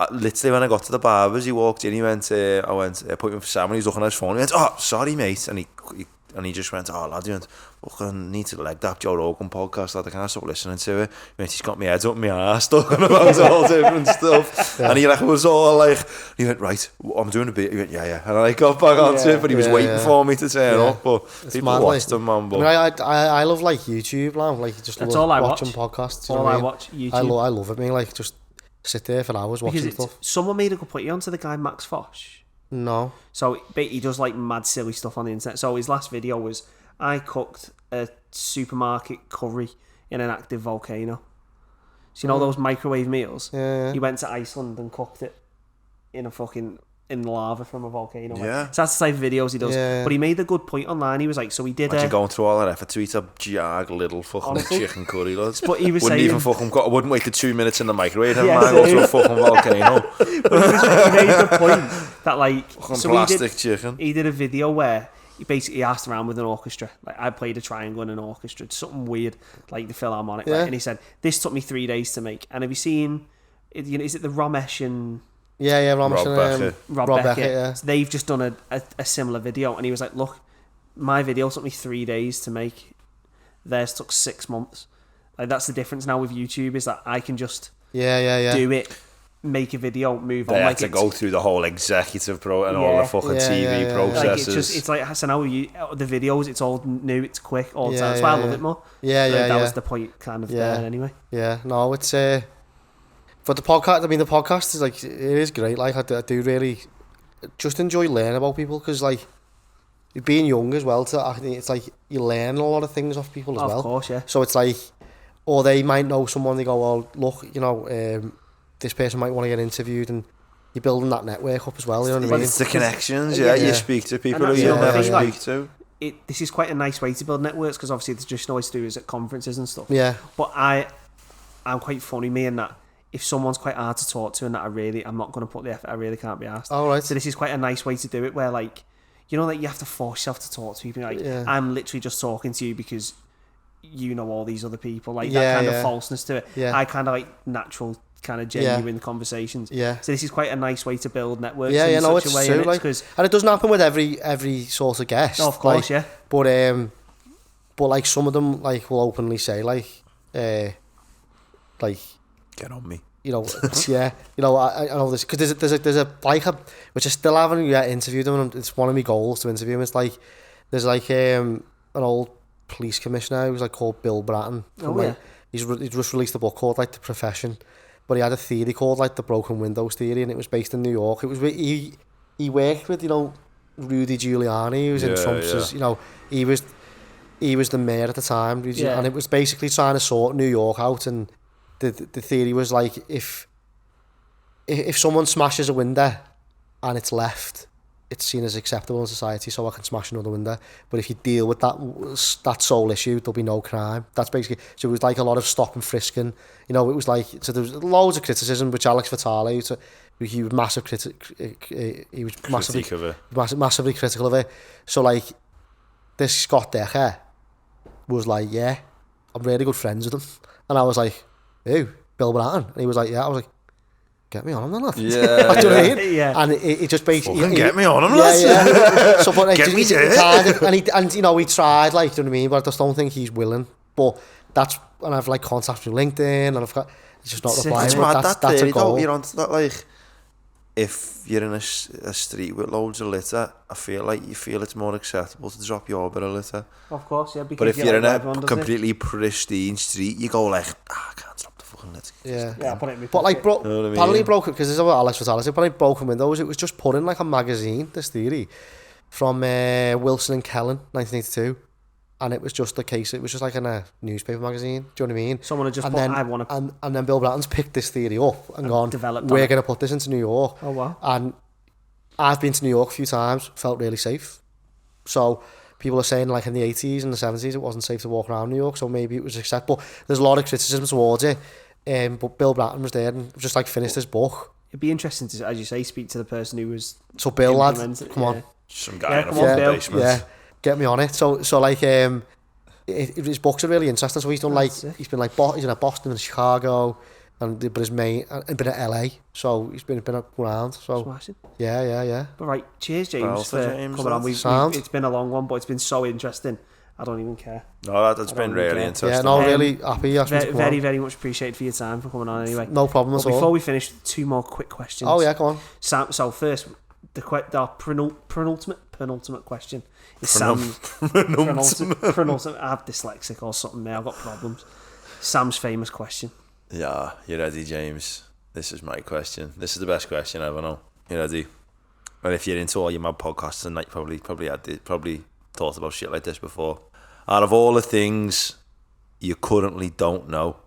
literally when I got to the barbers, he walked in. He went, I went appointment for Sam, and he was looking at his phone. He went, "Oh, sorry, mate," and he just went, "Oh, lad," he went, "Look, I need to leg that Joe Rogan podcast, lad. I can't stop listening to it." Mate, he's got my head up my arse talking about all different stuff. And he like was all like, he went, "Right, I'm doing a bit." He went, "Yeah." And I got back onto it, but he was waiting for me to turn up. But it's people watched him, man. But I love like YouTube now. Like just love watching podcasts. All I watch YouTube. I love it. I mean, like just sit there for hours watching stuff. Someone made a good point. You onto the guy Max FUDGE? No. So he does like mad silly stuff on the internet. So his last video was, I cooked a supermarket curry in an active volcano. So you know those microwave meals? Yeah. He went to Iceland and cooked it in lava from a volcano. Yeah. So that's the type of videos he does. Yeah. But he made a good point online. He was like, so he did Imagine going through all that effort to eat a jag little fucking chicken curry, lads. But he was I wouldn't wait the 2 minutes in the microwave and go to a fucking volcano. But he made the point that like plastic chicken. He did a video where he basically asked around with an orchestra. Like I played a triangle in an orchestra, something weird, like the Philharmonic. Right? And he said, "This took me 3 days to make." And have you seen? Is it the Ramesh and? Yeah, Ramesh and Rob Beckett. Yeah. So they've just done a similar video, and he was like, "Look, my video took me 3 days to make. Theirs took 6 months. Like that's the difference now with YouTube is that I can just do it." Make a video, move on. They had to go through the whole executive and all the fucking TV processes. Like it's like so now the videos, it's all new, it's quick all the time. That's why I love it more. That was the point, kind of there anyway. Yeah, no, it's but the podcast. I mean, the podcast is like it is great. Like I do really just enjoy learning about people because like being young as well. I think it's like you learn a lot of things off people as well. Of course, yeah. So it's like, or they might know someone. They go, well, look, you know. This person might want to get interviewed, and you're building that network up as well. You know what I mean? It's the connections, you speak to people who you'll never speak to. This is quite a nice way to build networks because obviously there's just always to do is at conferences and stuff. Yeah. But I'm quite funny, me, in that if someone's quite hard to talk to and that I'm not going to put the effort, I really can't be asked. All right. So this is quite a nice way to do it, where like, you know, like you have to force yourself to talk to people. Like I'm literally just talking to you because you know all these other people. Like that kind of falseness to it. Yeah. I kind of like natural. Kind of genuine conversations. Yeah. So this is quite a nice way to build networks. In such a way, true. Like, and it doesn't happen with every sort of guest. No, of course, like, But like some of them like will openly say like get on me. You know, You know, I know this because there's a which I still haven't yet interviewed him. And it's one of my goals to interview him. It's like there's like an old police commissioner who's like called Bill Bratton. He's just released a book called like The Profession. But he had a theory called like the broken windows theory, and it was based in New York. It was he worked with Rudy Giuliani, who was in Trump's. You know, he was the mayor at the time, and it was basically trying to sort New York out. And the theory was like if someone smashes a window and it's left, it's seen as acceptable in society, so I can smash another window. But if you deal with that sole issue, there'll be no crime. That's basically, so it was like a lot of stop and frisking. You know, it was like, so there was loads of criticism, which Alex Vitale, he was massively critical of it. So like, this Scott Decker was like, yeah, I'm really good friends with him. And I was like, who? Bill Bratton? And he was like, yeah. I was like, get me on him then, lad. Yeah. Do you know what I mean? Yeah. And it just basically... get me on him, lad. Yeah. So, but get me there. And you know, we tried, like, do you know what I mean? But I just don't think he's willing. But and I've like contacts through LinkedIn, and I've got, it's just not replying. That's a goal. You're onto that, like, if you're in a street with loads of litter, I feel it's more acceptable to drop your bit of litter. Of course, yeah. But if you're in a completely pristine street, you go like, I can't drop the fucking litter. Yeah, I put it in my but like, You know what I mean? apparently broken, because this is about Alex Vitalis, apparently broken windows, it was just put in like a magazine, this theory, from Wilson and Kellen, 1982. And it was just a case, it was just like in a newspaper magazine, do you know what I mean? Someone had just put, I want to... And then Bill Bratton's picked this theory up and gone, we're going to put this into New York. Oh, wow. And I've been to New York a few times, felt really safe. So people are saying like in the 80s and the 70s it wasn't safe to walk around New York, so maybe it was acceptable. There's a lot of criticism towards it, but Bill Bratton was there and just like finished his book. It'd be interesting to, as you say, speak to the person who was... So Bill, lad, come on. Some guy in a fucking basement. Yeah. Get me on it. So like his books are really interesting. So he's done like he's been like he's in Boston and Chicago, and but his main and been at LA. So he's been around. So Smashing. Yeah. But right, cheers, James, for coming on. It's been a long one, but it's been so interesting. I don't even care. No, that's been really interesting. Yeah, no, really happy. Very, very much appreciated for your time for coming on. Anyway, no problem at all. Before we finish, 2 more quick questions. Oh yeah, go on. So first, the penultimate question is Sam's penultimate. I'm dyslexic or something, mate. I've got problems. Sam's famous question. Yeah, you ready, James? This is my question. This is the best question I ever know. You ready? Well, if you're into all your mad podcasts and like probably thought about shit like this before. Out of all the things you currently don't know,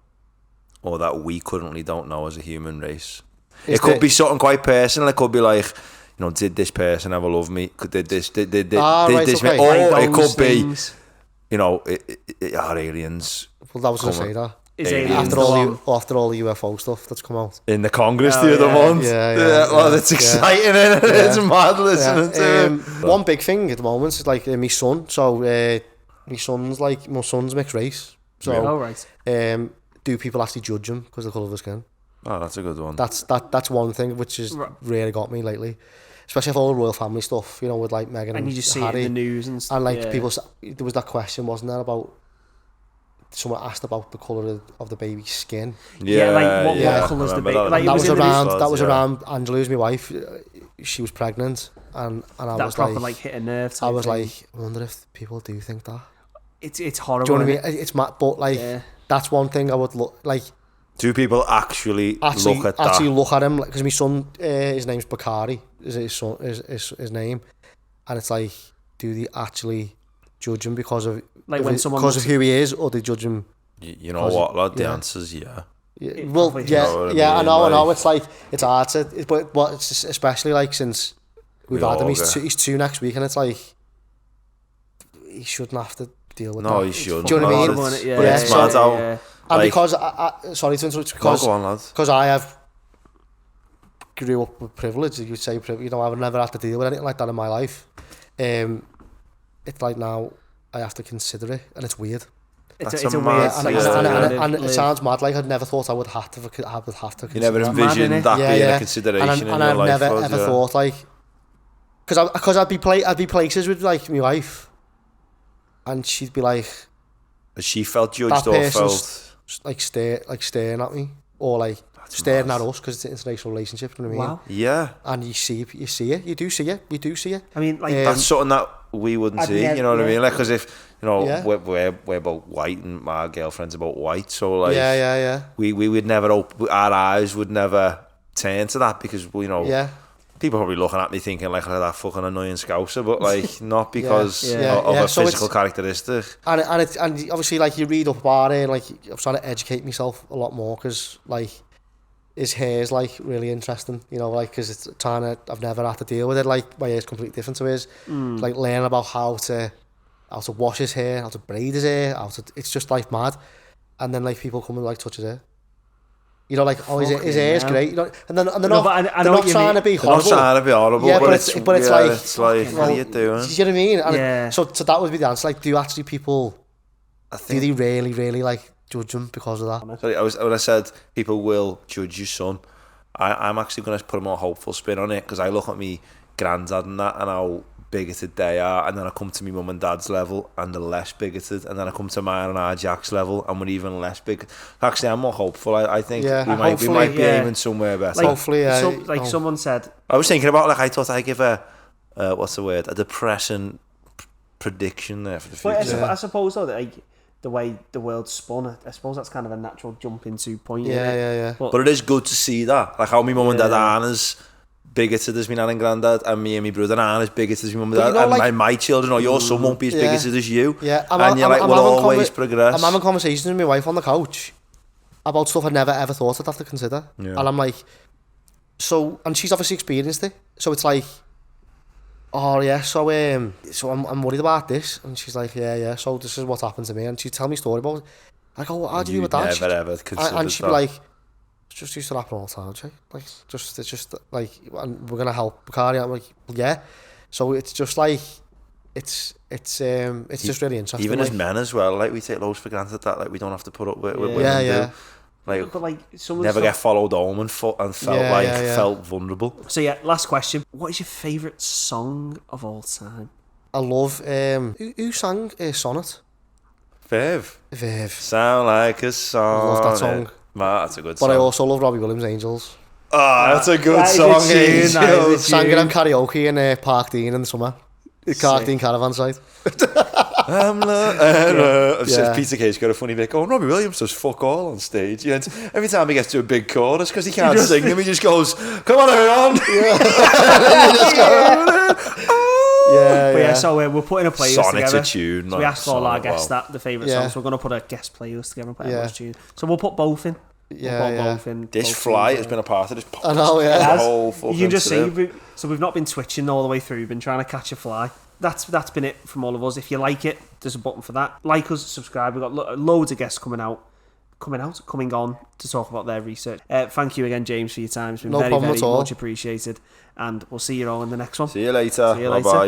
or that we currently don't know as a human race, it could be something quite personal. It could be like, you know, did this person ever love me? Did this? Or it could be, you know, are aliens? Well, I was going to say that. After all the UFO stuff that's come out in the Congress the other month. Well, it's exciting, isn't it? It's mad listening to it. One big thing at the moment is like my son. So my son's mixed race. So do people actually judge him because of the colour of his skin? Oh, that's a good one. That's one thing which has really got me lately, especially with all the royal family stuff, you know, with like Meghan and you just Harry. See it in the news and stuff. And like people, there was that question, wasn't there, about someone asked about the colour of the baby's skin. What colour's the baby? Like, that was around Angela, who's my wife. She was pregnant, and I was proper, like hit a nerve. I was like, I wonder if people do think that. It's horrible. Do you know what I mean? It's mad, but like that's one thing I would look like. Do people actually look at that? Actually look at him, because my son, his name's Bakari, is his name, and it's like, do they actually judge him because of who he is, or they judge him? You know what, lad? The answer's yeah. I know. It's like, it's hard to, but it's especially like since we've had him. He's 2 next week, and it's like he shouldn't have to deal with that. No, he shouldn't. Do you know what I mean? It's mad how. And because sorry to interrupt, because I have grew up with privilege, you'd say, you know, I've never had to deal with anything like that in my life. It's like now I have to consider it, and it's weird. It's a weird, and it sounds mad. Like I'd never thought I would have to consider. You never envisioned that being a consideration in your life. And I've never ever thought, like, because I'd be places with like my wife, and she'd be like, has she felt judged or felt like staring at me, or like staring at us, because it's an international relationship, you know what I mean? Wow. Yeah. And you see it, you do see it. I mean, like, that's something that we wouldn't see, you know what I mean? Like, because if, you know, we're about white, and my girlfriend's about white, so like, we would never our eyes would never turn to that, because, you know, people probably looking at me thinking like, that fucking annoying scouser, but like, not because of a physical characteristic. And obviously, like, you read up about it, and like, I'm trying to educate myself a lot more, because like, his hair's like really interesting, you know, like, because it's I've never had to deal with it. Like, my hair's completely different to his. Like, learn about how to wash his hair, how to braid his hair, it's just like mad. And then like people come and like touch his hair. You know, like, oh, his hair's great. You know, and they're not trying to be horrible. They're not trying to be horrible, yeah, but it's like, what are you doing? Do you know what I mean? And so that would be the answer. Like, do actually people, do they really, really like judge him because of that? Sorry, when I said people will judge your son, I'm actually going to put a more hopeful spin on it, because I look at me granddad and that, and how bigoted they are, and then I come to my mum and dad's level and they're less bigoted, and then I come to mine and our Jack's level and we're even less big. Actually, I'm more hopeful. I think we might be aiming somewhere better. Hopefully, someone said. I was thinking about, like, I thought I'd give a what's the word? A depressing prediction there for the future. But I suppose though that, like, the way the world's spun, I suppose that's kind of a natural jump into point. Yeah. But it is good to see that, like how my mum and dad aren't as bigoted as my nan and granddad, and me and my brother aren't as bigoted as my mum and dad, and like, my children or your son won't be as bigoted as you. Yeah, and you're like, we'll always progress. I'm having conversations with my wife on the couch about stuff I never ever thought I'd have to consider, and I'm like, and she's obviously experienced it, so it's like, oh yeah, so I'm worried about this, and she's like, yeah, so this is what's happened to me, and she'd tell me a story about it. I go, how do you do with that? Never ever considered and she'd be like, it's just used to happen all the time, Jay. Like, it's just like, and we're gonna help Carrie. I'm like, yeah. So it's just like, it's just really interesting. Even like, as men as well, like, we take loads for granted that, like, we don't have to put up with women do. Like, but like, never get followed home and felt felt vulnerable. So yeah, last question. What is your favourite song of all time? I love who sang Sonnet? Viv. Sound like a song. I love that song. That's a good song. But I also love Robbie Williams' Angels. That's a good song. Sang it on karaoke in Park Dean in the summer. The Park Dean caravan site. Peter Kay's got a funny bit going, Robbie Williams does fuck all on stage. You know, every time he gets to a big chorus, because he can't sing them, he just goes, come on, everyone. So we're putting a playlist Sonnet's together. a tune. So we asked all our guests that the favourite songs. We're going to put a guest playlist together and put everyone's tune. So we'll put both in. Both in. This fly has been a part of this podcast. I know, you can just see. So we've not been twitching all the way through. We've been trying to catch a fly. That's been it from all of us. If you like it, there's a button for that. Like us, subscribe. We've got loads of guests coming on to talk about their research. Thank you again, James, for your time. It's been very, very much appreciated. And we'll see you all in the next one. See you later. Bye-bye.